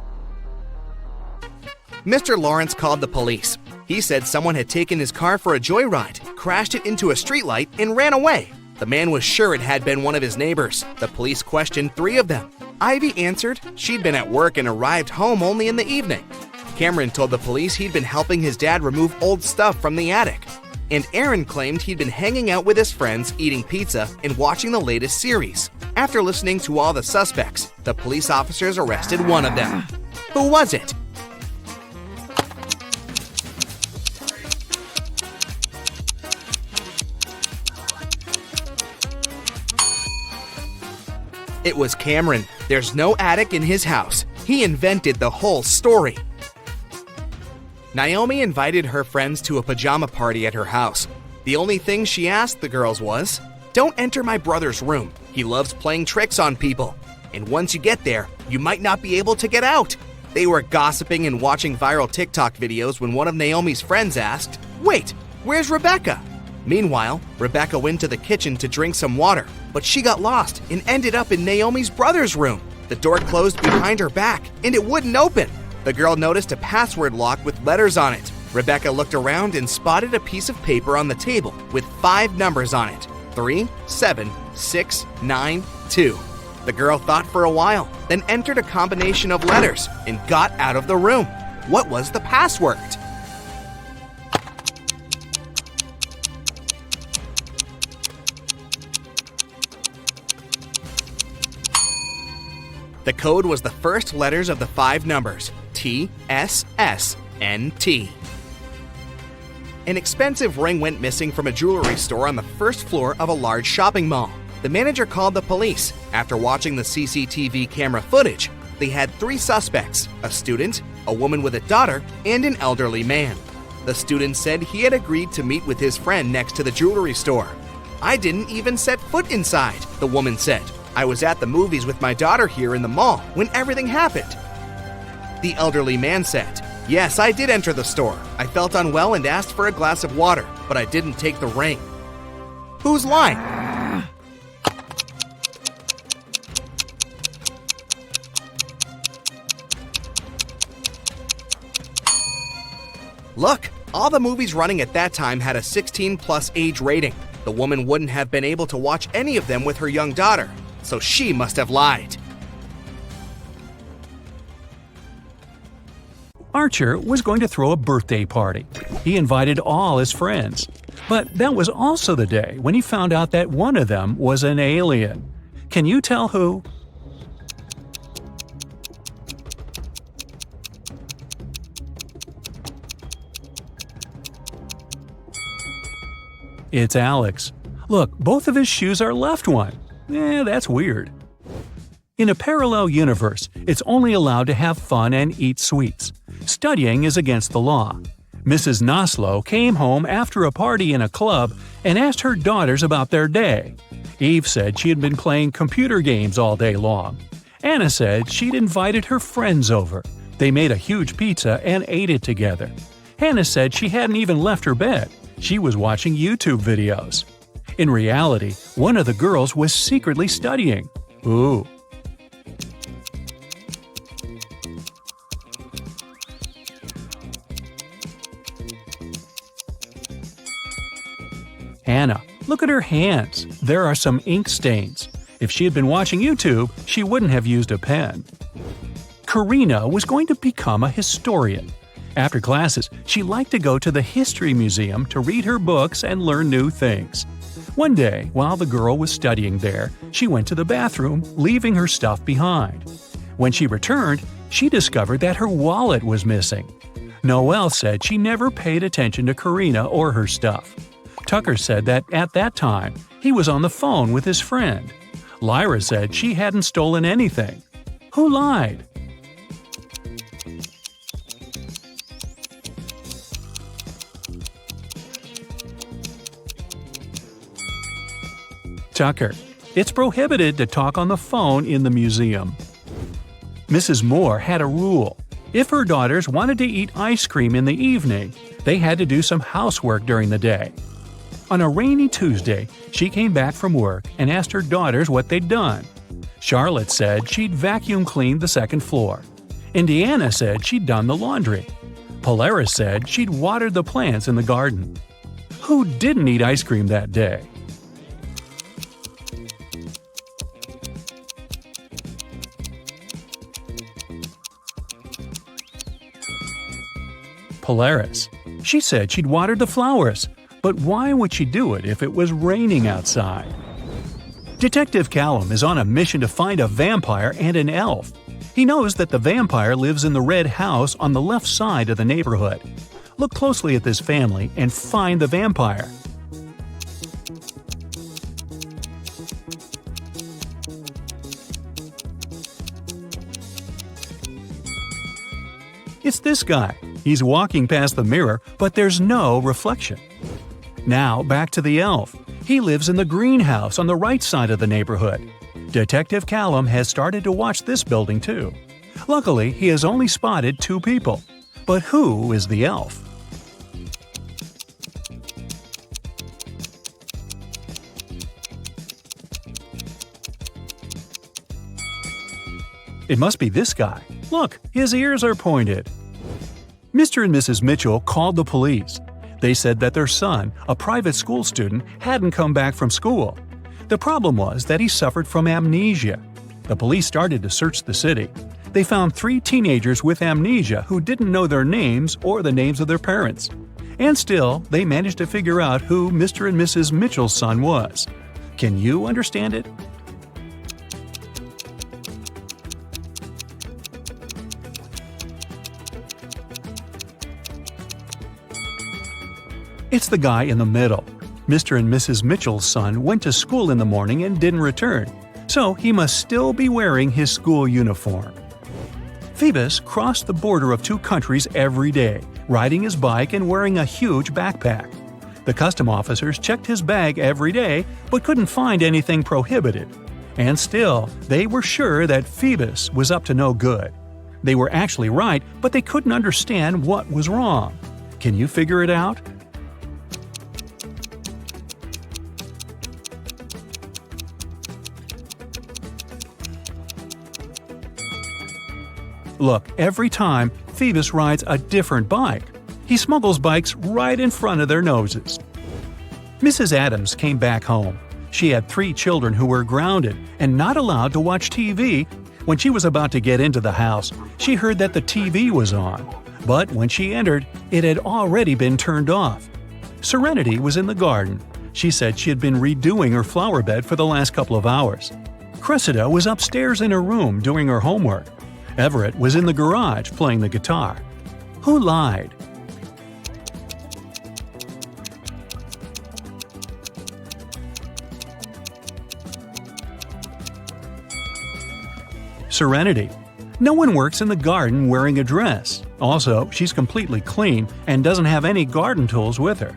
Mr. Lawrence called the police. He said someone had taken his car for a joyride, crashed it into a streetlight, and ran away. The man was sure it had been one of his neighbors. The police questioned 3 of them. Ivy answered she'd been at work and arrived home only in the evening. Cameron told the police he'd been helping his dad remove old stuff from the attic. And Aaron claimed he'd been hanging out with his friends, eating pizza, and watching the latest series. After listening to all the suspects, the police officers arrested one of them. Who was it? It was Cameron. There's no attic in his house. He invented the whole story. Naomi invited her friends to a pajama party at her house. The only thing she asked the girls was, "Don't enter my brother's room. He loves playing tricks on people. And once you get there, you might not be able to get out." They were gossiping and watching viral TikTok videos when one of Naomi's friends asked, "Wait, where's Rebecca?" Meanwhile, Rebecca went to the kitchen to drink some water, but she got lost and ended up in Naomi's brother's room. The door closed behind her back, and it wouldn't open. The girl noticed a password lock with letters on it. Rebecca looked around and spotted a piece of paper on the table with 5 numbers on it: 3, 7, 6, 9, 2. The girl thought for a while, then entered a combination of letters and got out of the room. What was the password? The code was the first letters of the 5 numbers, T, S, S, N, T. An expensive ring went missing from a jewelry store on the first floor of a large shopping mall. The manager called the police. After watching the CCTV camera footage, they had 3 suspects: a student, a woman with a daughter, and an elderly man. The student said he had agreed to meet with his friend next to the jewelry store. "I didn't even set foot inside," the woman said. "I was at the movies with my daughter here in the mall when everything happened." The elderly man said, "Yes, I did enter the store. I felt unwell and asked for a glass of water, but I didn't take the ring." Who's lying? Look, all the movies running at that time had a 16+ age rating. The woman wouldn't have been able to watch any of them with her young daughter, so she must have lied. Archer was going to throw a birthday party. He invited all his friends. But that was also the day when he found out that one of them was an alien. Can you tell who? It's Alex. Look, both of his shoes are left one. That's weird. In a parallel universe, it's only allowed to have fun and eat sweets. Studying is against the law. Mrs. Noslow came home after a party in a club and asked her daughters about their day. Eve said she had been playing computer games all day long. Anna said she'd invited her friends over. They made a huge pizza and ate it together. Hannah said she hadn't even left her bed. She was watching YouTube videos. In reality, one of the girls was secretly studying. Ooh. Hannah, look at her hands. There are some ink stains. If she had been watching YouTube, she wouldn't have used a pen. Karina was going to become a historian. After classes, she liked to go to the History Museum to read her books and learn new things. One day, while the girl was studying there, she went to the bathroom, leaving her stuff behind. When she returned, she discovered that her wallet was missing. Noelle said she never paid attention to Karina or her stuff. Tucker said that at that time, he was on the phone with his friend. Lyra said she hadn't stolen anything. Who lied? Tucker. It's prohibited to talk on the phone in the museum. Mrs. Moore had a rule. If her daughters wanted to eat ice cream in the evening, they had to do some housework during the day. On a rainy Tuesday, she came back from work and asked her daughters what they'd done. Charlotte said she'd vacuum cleaned the second floor. Indiana said she'd done the laundry. Polaris said she'd watered the plants in the garden. Who didn't eat ice cream that day? Polaris. She said she'd watered the flowers, but why would she do it if it was raining outside? Detective Callum is on a mission to find a vampire and an elf. He knows that the vampire lives in the red house on the left side of the neighborhood. Look closely at this family and find the vampire. It's this guy. He's walking past the mirror, but there's no reflection. Now back to the elf. He lives in the greenhouse on the right side of the neighborhood. Detective Callum has started to watch this building too. Luckily, he has only spotted 2 people. But who is the elf? It must be this guy. Look, his ears are pointed. Mr. and Mrs. Mitchell called the police. They said that their son, a private school student, hadn't come back from school. The problem was that he suffered from amnesia. The police started to search the city. They found 3 teenagers with amnesia who didn't know their names or the names of their parents. And still, they managed to figure out who Mr. and Mrs. Mitchell's son was. Can you understand it? It's the guy in the middle. Mr. and Mrs. Mitchell's son went to school in the morning and didn't return, so he must still be wearing his school uniform. Phoebus crossed the border of 2 countries every day, riding his bike and wearing a huge backpack. The custom officers checked his bag every day but couldn't find anything prohibited. And still, they were sure that Phoebus was up to no good. They were actually right, but they couldn't understand what was wrong. Can you figure it out? Look, every time, Phoebus rides a different bike. He smuggles bikes right in front of their noses. Mrs. Adams came back home. She had 3 children who were grounded and not allowed to watch TV. When she was about to get into the house, she heard that the TV was on. But when she entered, it had already been turned off. Serenity was in the garden. She said she had been redoing her flower bed for the last couple of hours. Cressida was upstairs in her room doing her homework. Everett was in the garage playing the guitar. Who lied? Serenity. No one works in the garden wearing a dress. Also, she's completely clean and doesn't have any garden tools with her.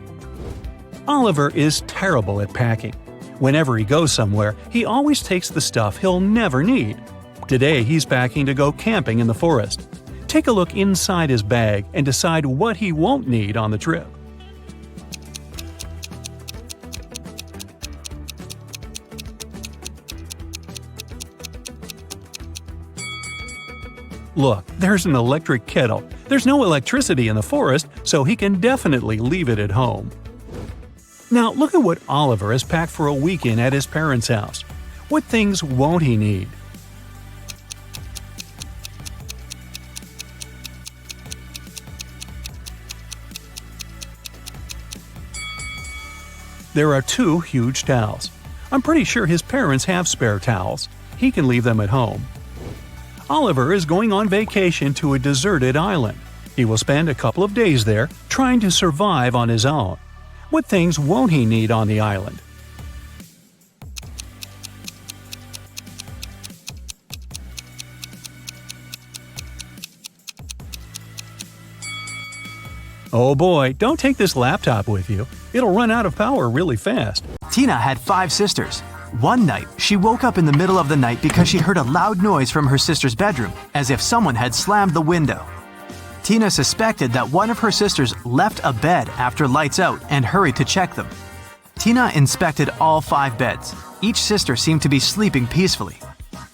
Oliver is terrible at packing. Whenever he goes somewhere, he always takes the stuff he'll never need. Today, he's packing to go camping in the forest. Take a look inside his bag and decide what he won't need on the trip. Look, there's an electric kettle. There's no electricity in the forest, so he can definitely leave it at home. Now, look at what Oliver has packed for a weekend at his parents' house. What things won't he need? There are 2 huge towels. I'm pretty sure his parents have spare towels. He can leave them at home. Oliver is going on vacation to a deserted island. He will spend a couple of days there, trying to survive on his own. What things won't he need on the island? Oh boy, don't take this laptop with you. It'll run out of power really fast. Tina had 5 sisters. One night, she woke up in the middle of the night because she heard a loud noise from her sister's bedroom, as if someone had slammed the window. Tina suspected that one of her sisters left a bed after lights out and hurried to check them. Tina inspected all 5 beds. Each sister seemed to be sleeping peacefully.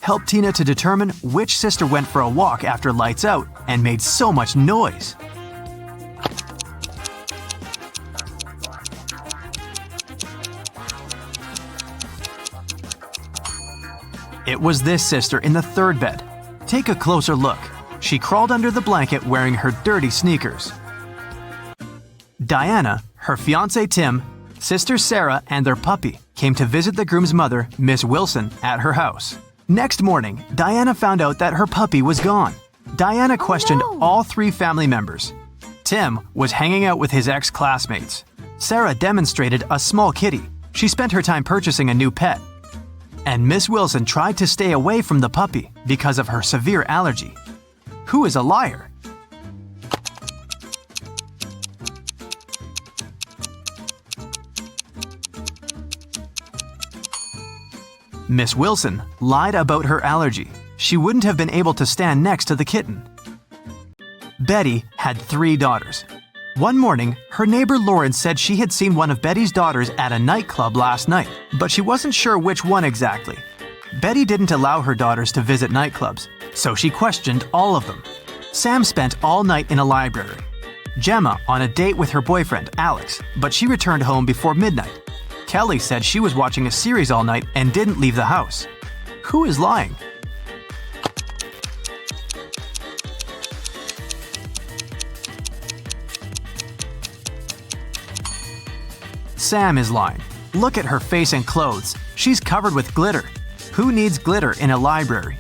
Helped Tina to determine which sister went for a walk after lights out and made so much noise. It was this sister in the 3rd bed. Take a closer look. She crawled under the blanket wearing her dirty sneakers. Diana, her fiancé Tim, sister Sarah, and their puppy came to visit the groom's mother, Miss Wilson, at her house. Next morning, Diana found out that her puppy was gone. Diana questioned all 3 family members. Tim was hanging out with his ex-classmates. Sarah demonstrated a small kitty. She spent her time purchasing a new pet. And Miss Wilson tried to stay away from the puppy because of her severe allergy. Who is a liar? Miss Wilson lied about her allergy. She wouldn't have been able to stand next to the kitten. Betty had 3 daughters. One morning, her neighbor Lauren said she had seen one of Betty's daughters at a nightclub last night, but she wasn't sure which one exactly. Betty didn't allow her daughters to visit nightclubs, so she questioned all of them. Sam spent all night in a library. Gemma on a date with her boyfriend, Alex, but she returned home before midnight. Kelly said she was watching a series all night and didn't leave the house. Who is lying? Sam is lying. Look at her face and clothes. She's covered with glitter. Who needs glitter in a library?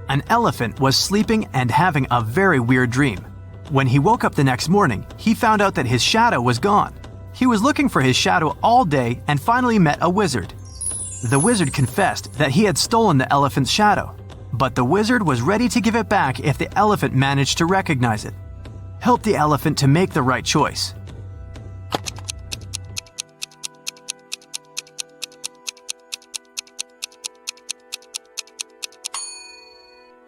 An elephant was sleeping and having a very weird dream. When he woke up the next morning, he found out that his shadow was gone. He was looking for his shadow all day and finally met a wizard. The wizard confessed that he had stolen the elephant's shadow, but the wizard was ready to give it back if the elephant managed to recognize it. Help the elephant to make the right choice.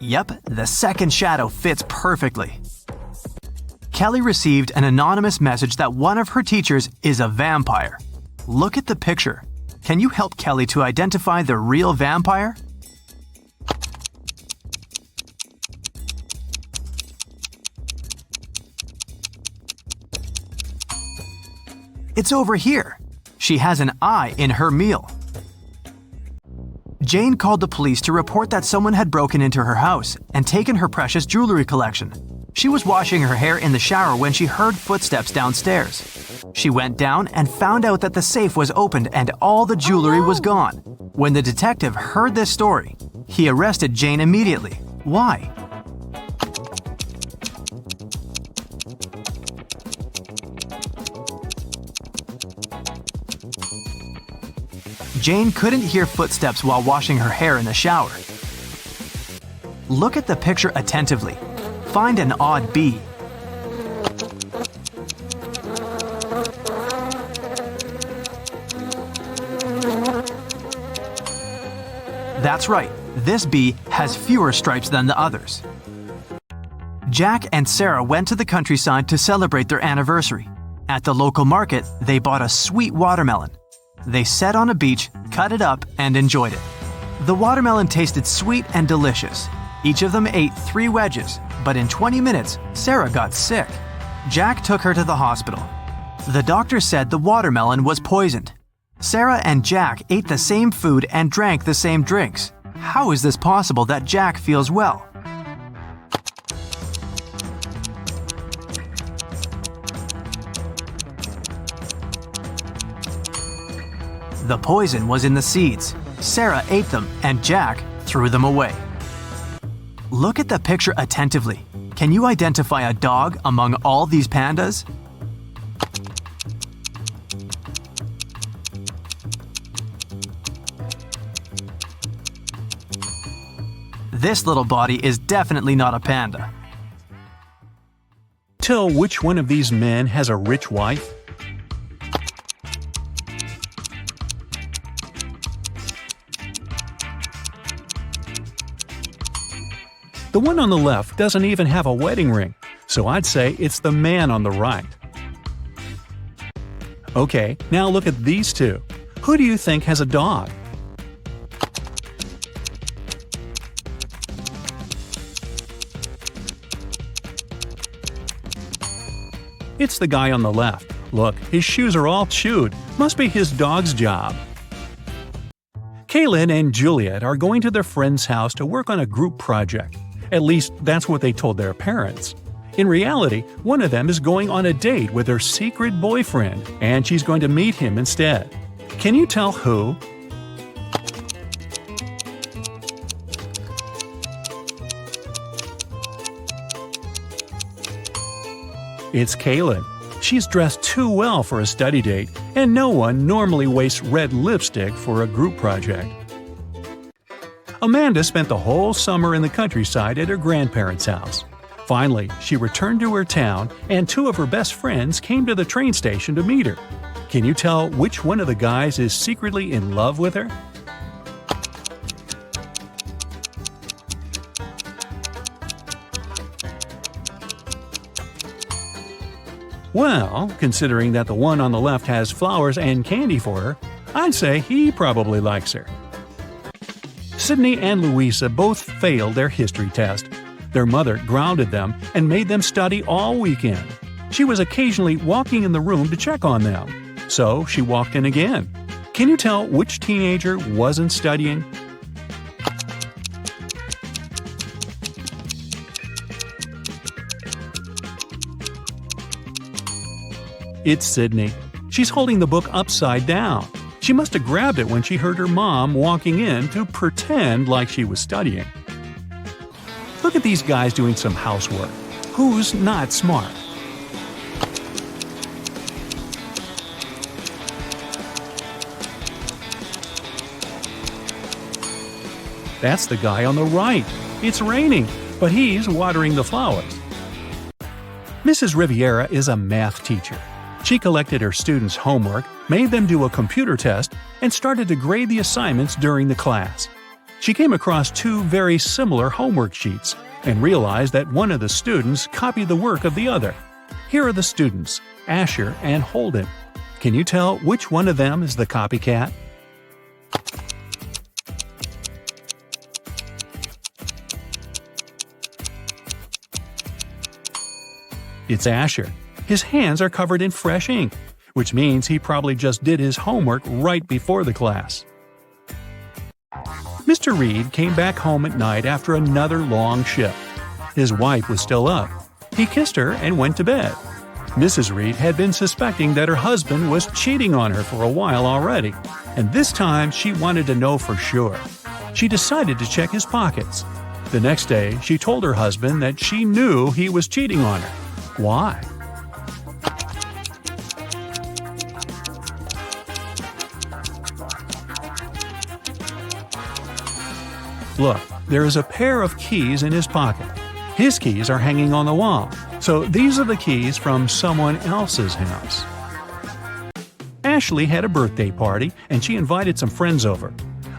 Yep, the second shadow fits perfectly. Kelly received an anonymous message that one of her teachers is a vampire. Look at the picture. Can you help Kelly to identify the real vampire? It's over here. She has an eye in her meal. Jane called the police to report that someone had broken into her house and taken her precious jewelry collection. She was washing her hair in the shower when she heard footsteps downstairs. She went down and found out that the safe was opened and all the jewelry was gone. When the detective heard this story, he arrested Jane immediately. Why? Jane couldn't hear footsteps while washing her hair in the shower. Look at the picture attentively. Find an odd bee. That's right, this bee has fewer stripes than the others. Jack and Sarah went to the countryside to celebrate their anniversary. At the local market, they bought a sweet watermelon. They sat on a beach, cut it up, and enjoyed it. The watermelon tasted sweet and delicious. Each of them ate 3 wedges, but in 20 minutes, Sarah got sick. Jack took her to the hospital. The doctor said the watermelon was poisoned. Sarah and Jack ate the same food and drank the same drinks. How is this possible that Jack feels well? The poison was in the seeds. Sarah ate them and Jack threw them away. Look at the picture attentively. Can you identify a dog among all these pandas? This little body is definitely not a panda. Tell which one of these men has a rich wife? The one on the left doesn't even have a wedding ring, so I'd say it's the man on the right. Okay, now look at these two. Who do you think has a dog? It's the guy on the left. Look, his shoes are all chewed. Must be his dog's job. Kaylin and Juliet are going to their friend's house to work on a group project. At least, that's what they told their parents. In reality, one of them is going on a date with her secret boyfriend, and she's going to meet him instead. Can you tell who? It's Kaylin. She's dressed too well for a study date, and no one normally wastes red lipstick for a group project. Amanda spent the whole summer in the countryside at her grandparents' house. Finally, she returned to her town, and two of her best friends came to the train station to meet her. Can you tell which one of the guys is secretly in love with her? Well, considering that the one on the left has flowers and candy for her, I'd say he probably likes her. Sydney and Louisa both failed their history test. Their mother grounded them and made them study all weekend. She was occasionally walking in the room to check on them, so she walked in again. Can you tell which teenager wasn't studying? It's Sydney. She's holding the book upside down. She must have grabbed it when she heard her mom walking in to pretend like she was studying. Look at these guys doing some housework. Who's not smart? That's the guy on the right. It's raining, but he's watering the flowers. Mrs. Riviera is a math teacher. She collected her students' homework, made them do a computer test, and started to grade the assignments during the class. She came across two very similar homework sheets and realized that one of the students copied the work of the other. Here are the students, Asher and Holden. Can you tell which one of them is the copycat? It's Asher. His hands are covered in fresh ink, which means he probably just did his homework right before the class. Mr. Reed came back home at night after another long shift. His wife was still up. He kissed her and went to bed. Mrs. Reed had been suspecting that her husband was cheating on her for a while already, and this time she wanted to know for sure. She decided to check his pockets. The next day, she told her husband that she knew he was cheating on her. Why? Look, there is a pair of keys in his pocket. His keys are hanging on the wall, so these are the keys from someone else's house. Ashley had a birthday party, and she invited some friends over.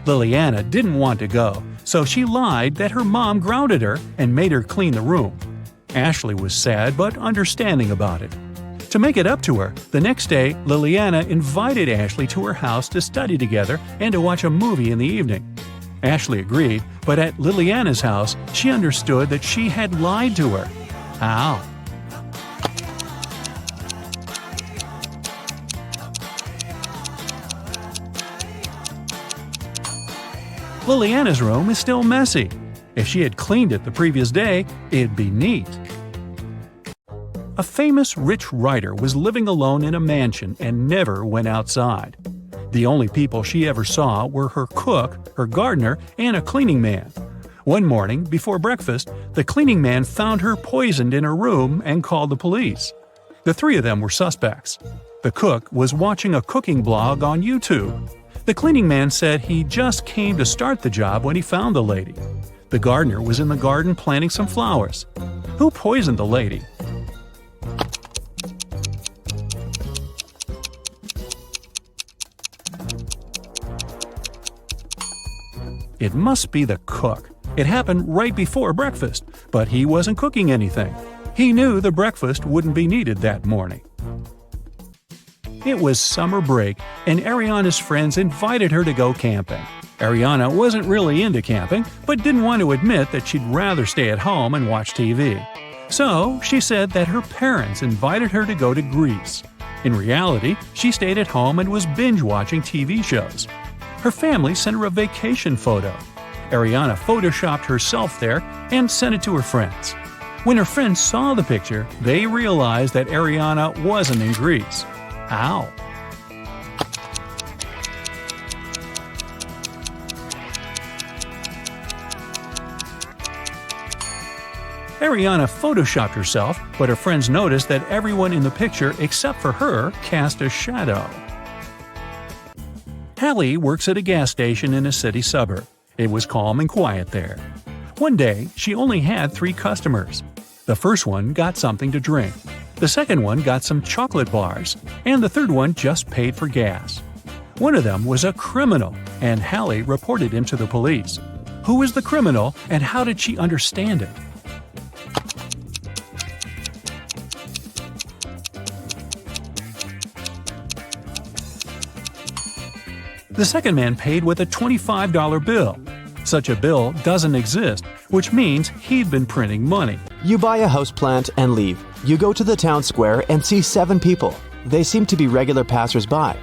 Liliana didn't want to go, so she lied that her mom grounded her and made her clean the room. Ashley was sad but understanding about it. To make it up to her, the next day, Liliana invited Ashley to her house to study together and to watch a movie in the evening. Ashley agreed, but at Liliana's house, she understood that she had lied to her. How? Liliana's room is still messy. If she had cleaned it the previous day, it'd be neat. A famous rich writer was living alone in a mansion and never went outside. The only people she ever saw were her cook, her gardener, and a cleaning man. One morning, before breakfast, the cleaning man found her poisoned in her room and called the police. The three of them were suspects. The cook was watching a cooking blog on YouTube. The cleaning man said he just came to start the job when he found the lady. The gardener was in the garden planting some flowers. Who poisoned the lady? It must be the cook. It happened right before breakfast, but he wasn't cooking anything. He knew the breakfast wouldn't be needed that morning. It was summer break, and Ariana's friends invited her to go camping. Ariana wasn't really into camping, but didn't want to admit that she'd rather stay at home and watch TV. So she said that her parents invited her to go to Greece. In reality, she stayed at home and was binge-watching TV shows. Her family sent her a vacation photo. Ariana photoshopped herself there and sent it to her friends. When her friends saw the picture, they realized that Ariana wasn't in Greece. How? Ariana photoshopped herself, but her friends noticed that everyone in the picture except for her cast a shadow. Hallie works at a gas station in a city suburb. It was calm and quiet there. One day, she only had 3 customers. The first one got something to drink. The second one got some chocolate bars, and the third one just paid for gas. One of them was a criminal, and Hallie reported him to the police. Who was the criminal, and how did she understand it? The second man paid with a $25 bill. Such a bill doesn't exist, which means he'd been printing money. You buy a houseplant and leave. You go to the town square and see 7 people. They seem to be regular passers-by.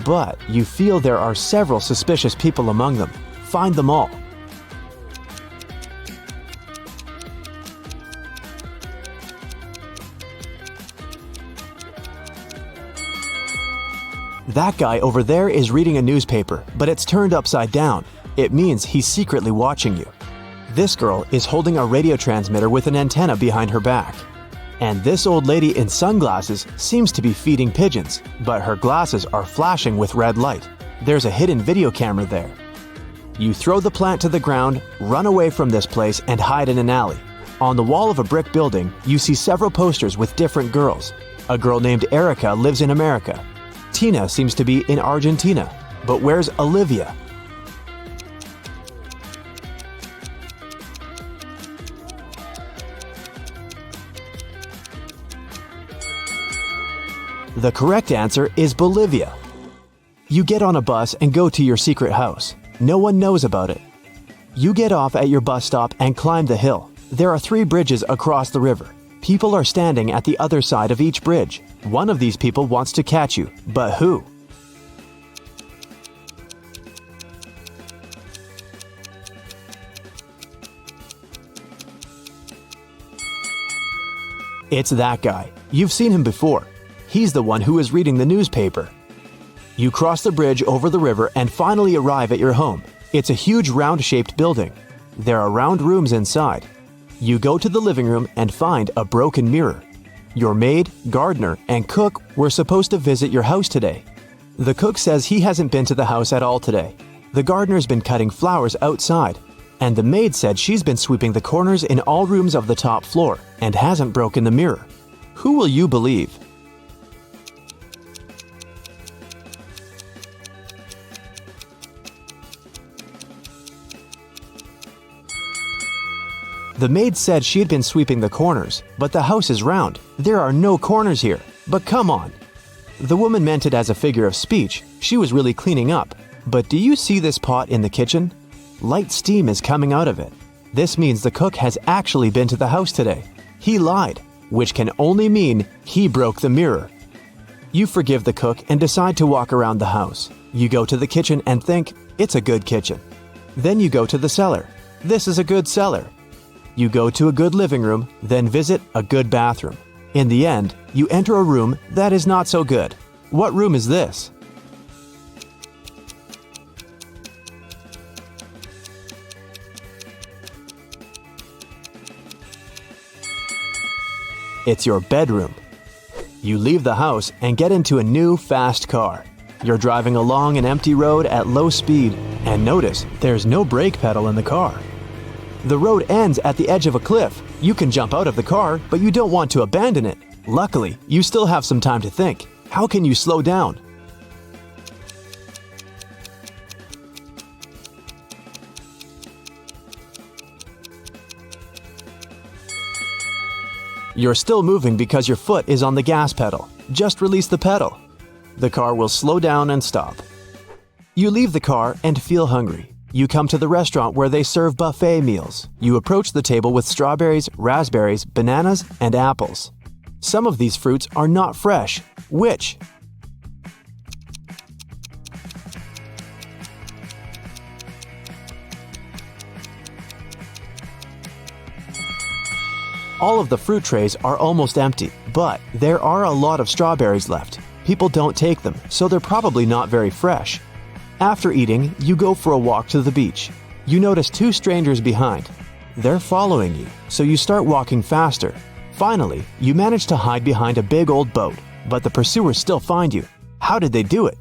But you feel there are several suspicious people among them. Find them all. That guy over there is reading a newspaper, but it's turned upside down. It means he's secretly watching you. This girl is holding a radio transmitter with an antenna behind her back. And this old lady in sunglasses seems to be feeding pigeons, but her glasses are flashing with red light. There's a hidden video camera there. You throw the plant to the ground, run away from this place, and hide in an alley. On the wall of a brick building, you see several posters with different girls. A girl named Erica lives in America. Tina seems to be in Argentina. But where's Olivia? The correct answer is Bolivia. You get on a bus and go to your secret house. No one knows about it. You get off at your bus stop and climb the hill. There are 3 bridges across the river. People are standing at the other side of each bridge. One of these people wants to catch you, but who? It's that guy. You've seen him before. He's the one who is reading the newspaper. You cross the bridge over the river and finally arrive at your home. It's a huge round-shaped building. There are round rooms inside. You go to the living room and find a broken mirror. Your maid, gardener, and cook were supposed to visit your house today. The cook says he hasn't been to the house at all today. The gardener's been cutting flowers outside. And the maid said she's been sweeping the corners in all rooms of the top floor and hasn't broken the mirror. Who will you believe? The maid said she had been sweeping the corners, but the house is round. There are no corners here. But come on. The woman meant it as a figure of speech. She was really cleaning up. But do you see this pot in the kitchen? Light steam is coming out of it. This means the cook has actually been to the house today. He lied, which can only mean he broke the mirror. You forgive the cook and decide to walk around the house. You go to the kitchen and think, it's a good kitchen. Then you go to the cellar. This is a good cellar. You go to a good living room, then visit a good bathroom. In the end, you enter a room that is not so good. What room is this? It's your bedroom. You leave the house and get into a new fast car. You're driving along an empty road at low speed and notice there's no brake pedal in the car. The road ends at the edge of a cliff. You can jump out of the car, but you don't want to abandon it. Luckily, you still have some time to think. How can you slow down? You're still moving because your foot is on the gas pedal. Just release the pedal. The car will slow down and stop. You leave the car and feel hungry. You come to the restaurant where they serve buffet meals. You approach the table with strawberries, raspberries, bananas, and apples. Some of these fruits are not fresh. Which? All of the fruit trays are almost empty, but there are a lot of strawberries left. People don't take them, so they're probably not very fresh. After eating, you go for a walk to the beach. You notice two strangers behind. They're following you, so you start walking faster. Finally, you manage to hide behind a big old boat, but the pursuers still find you. How did they do it?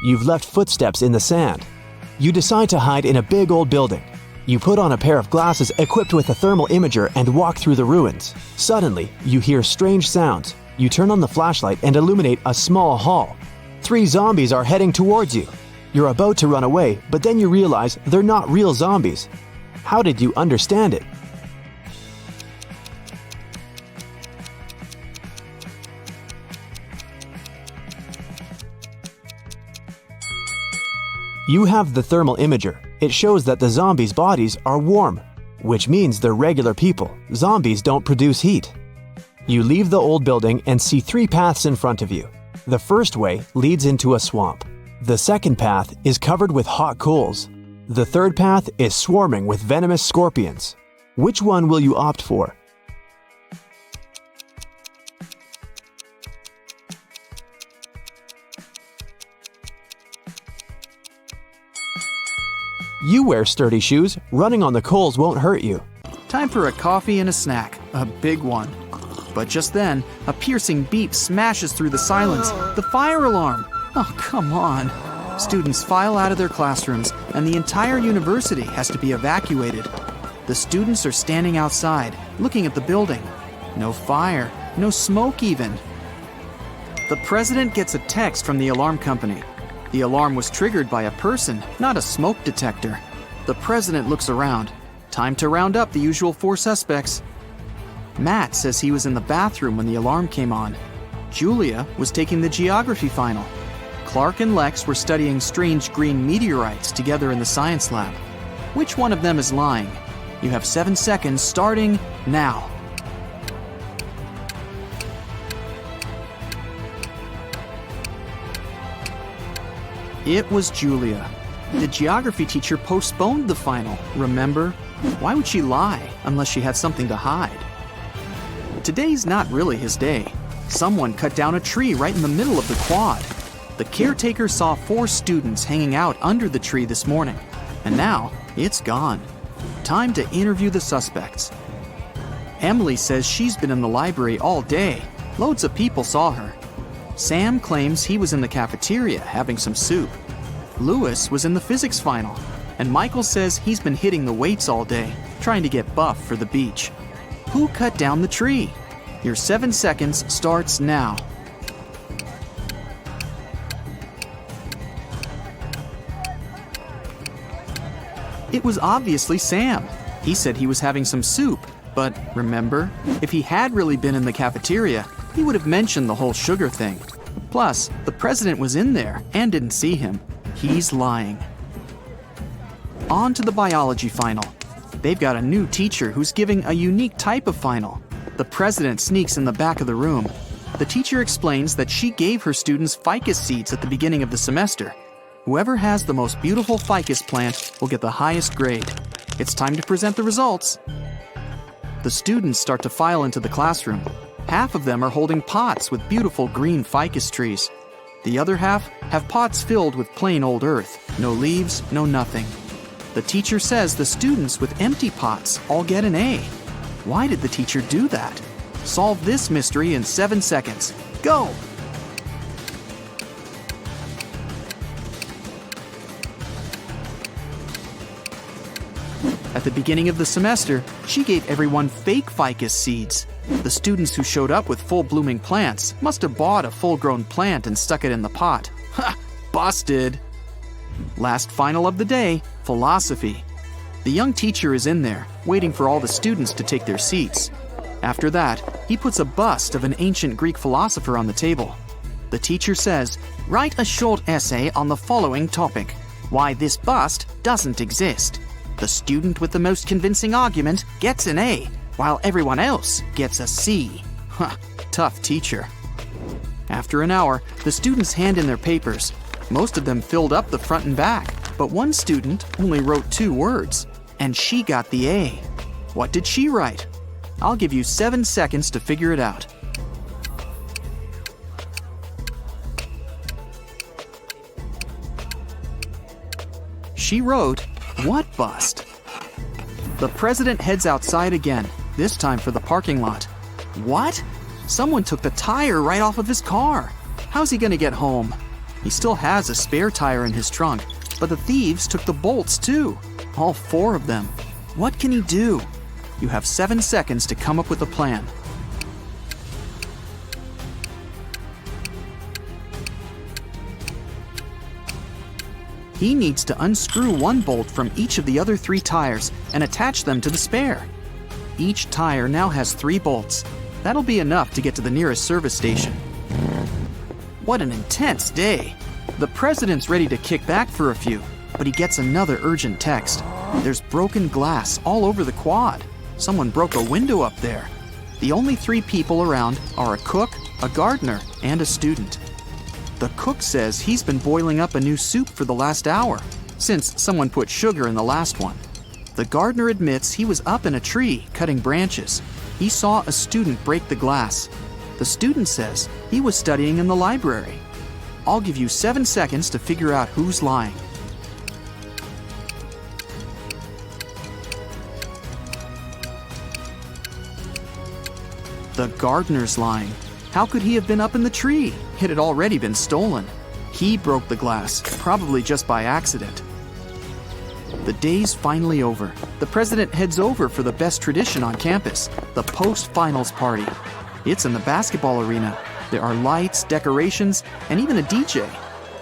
You've left footsteps in the sand. You decide to hide in a big old building. You put on a pair of glasses equipped with a thermal imager and walk through the ruins. Suddenly, you hear strange sounds. You turn on the flashlight and illuminate a small hall. 3 zombies are heading towards you. You're about to run away, but then you realize they're not real zombies. How did you understand it? You have the thermal imager. It shows that the zombies' bodies are warm, which means they're regular people. Zombies don't produce heat. You leave the old building and see 3 paths in front of you. The first way leads into a swamp. The second path is covered with hot coals. The third path is swarming with venomous scorpions. Which one will you opt for? You wear sturdy shoes. Running on the coals won't hurt you. Time for a coffee and a snack, a big one. But just then, a piercing beep smashes through the silence. The fire alarm! Oh, come on. Students file out of their classrooms, and the entire university has to be evacuated. The students are standing outside, looking at the building. No fire, no smoke even. The president gets a text from the alarm company. The alarm was triggered by a person, not a smoke detector. The president looks around. Time to round up the usual 4 suspects. Matt says he was in the bathroom when the alarm came on. Julia was taking the geography final. Clark and Lex were studying strange green meteorites together in the science lab. Which one of them is lying? You have 7 seconds starting now. It was Julia. The geography teacher postponed the final, remember? Why would she lie unless she had something to hide? Today's not really his day. Someone cut down a tree right in the middle of the quad. The caretaker saw 4 students hanging out under the tree this morning, and now it's gone. Time to interview the suspects. Emily says she's been in the library all day. Loads of people saw her. Sam claims he was in the cafeteria having some soup. Lewis was in the physics final. And Michael says he's been hitting the weights all day, trying to get buff for the beach. Who cut down the tree? Your 7 seconds starts now. It was obviously Sam. He said he was having some soup, but remember, if he had really been in the cafeteria, he would have mentioned the whole sugar thing. Plus, the president was in there and didn't see him. He's lying. On to the biology final. They've got a new teacher who's giving a unique type of final. The president sneaks in the back of the room. The teacher explains that she gave her students ficus seeds at the beginning of the semester. Whoever has the most beautiful ficus plant will get the highest grade. It's time to present the results. The students start to file into the classroom. Half of them are holding pots with beautiful green ficus trees. The other half have pots filled with plain old earth. No leaves, no nothing. The teacher says the students with empty pots all get an A. Why did the teacher do that? Solve this mystery in 7 seconds. Go! At the beginning of the semester, she gave everyone fake ficus seeds. The students who showed up with full-blooming plants must have bought a full-grown plant and stuck it in the pot. Ha! Busted! Last final of the day, philosophy. The young teacher is in there, waiting for all the students to take their seats. After that, he puts a bust of an ancient Greek philosopher on the table. The teacher says, "Write a short essay on the following topic: why this bust doesn't exist." The student with the most convincing argument gets an A, while everyone else gets a C. Huh, tough teacher. After an hour, the students hand in their papers. Most of them filled up the front and back, but one student only wrote 2 words, and she got the A. What did she write? I'll give you 7 seconds to figure it out. She wrote, "What bust?" The president heads outside again, this time for the parking lot. What? Someone took the tire right off of his car. How's he gonna get home? He still has a spare tire in his trunk, but the thieves took the bolts too. All 4 of them. What can he do? You have 7 seconds to come up with a plan. He needs to unscrew one bolt from each of the other 3 tires and attach them to the spare. Each tire now has 3 bolts. That'll be enough to get to the nearest service station. What an intense day. The president's ready to kick back for a few, but he gets another urgent text. There's broken glass all over the quad. Someone broke a window up there. The only 3 people around are a cook, a gardener, and a student. The cook says he's been boiling up a new soup for the last hour, since someone put sugar in the last one. The gardener admits he was up in a tree cutting branches. He saw a student break the glass. The student says he was studying in the library. I'll give you 7 seconds to figure out who's lying. The gardener's lying. How could he have been up in the tree? It had already been stolen. He broke the glass, probably just by accident. The day's finally over. The president heads over for the best tradition on campus, the post-finals party. It's in the basketball arena. There are lights, decorations, and even a DJ.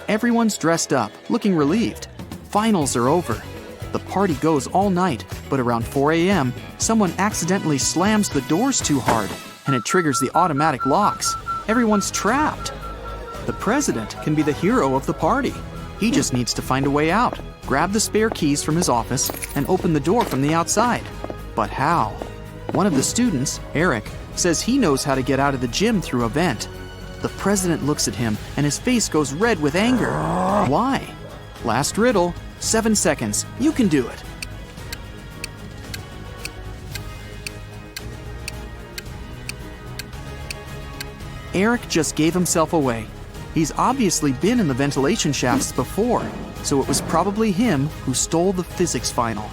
Everyone's dressed up, looking relieved. Finals are over. The party goes all night, but around 4 a.m., someone accidentally slams the doors too hard, and it triggers the automatic locks. Everyone's trapped. The president can be the hero of the party. He just needs to find a way out, grab the spare keys from his office, and open the door from the outside. But how? One of the students, Eric, says he knows how to get out of the gym through a vent. The president looks at him, and his face goes red with anger. Why? Last riddle, 7 seconds. You can do it. Eric just gave himself away. He's obviously been in the ventilation shafts before, so it was probably him who stole the physics final.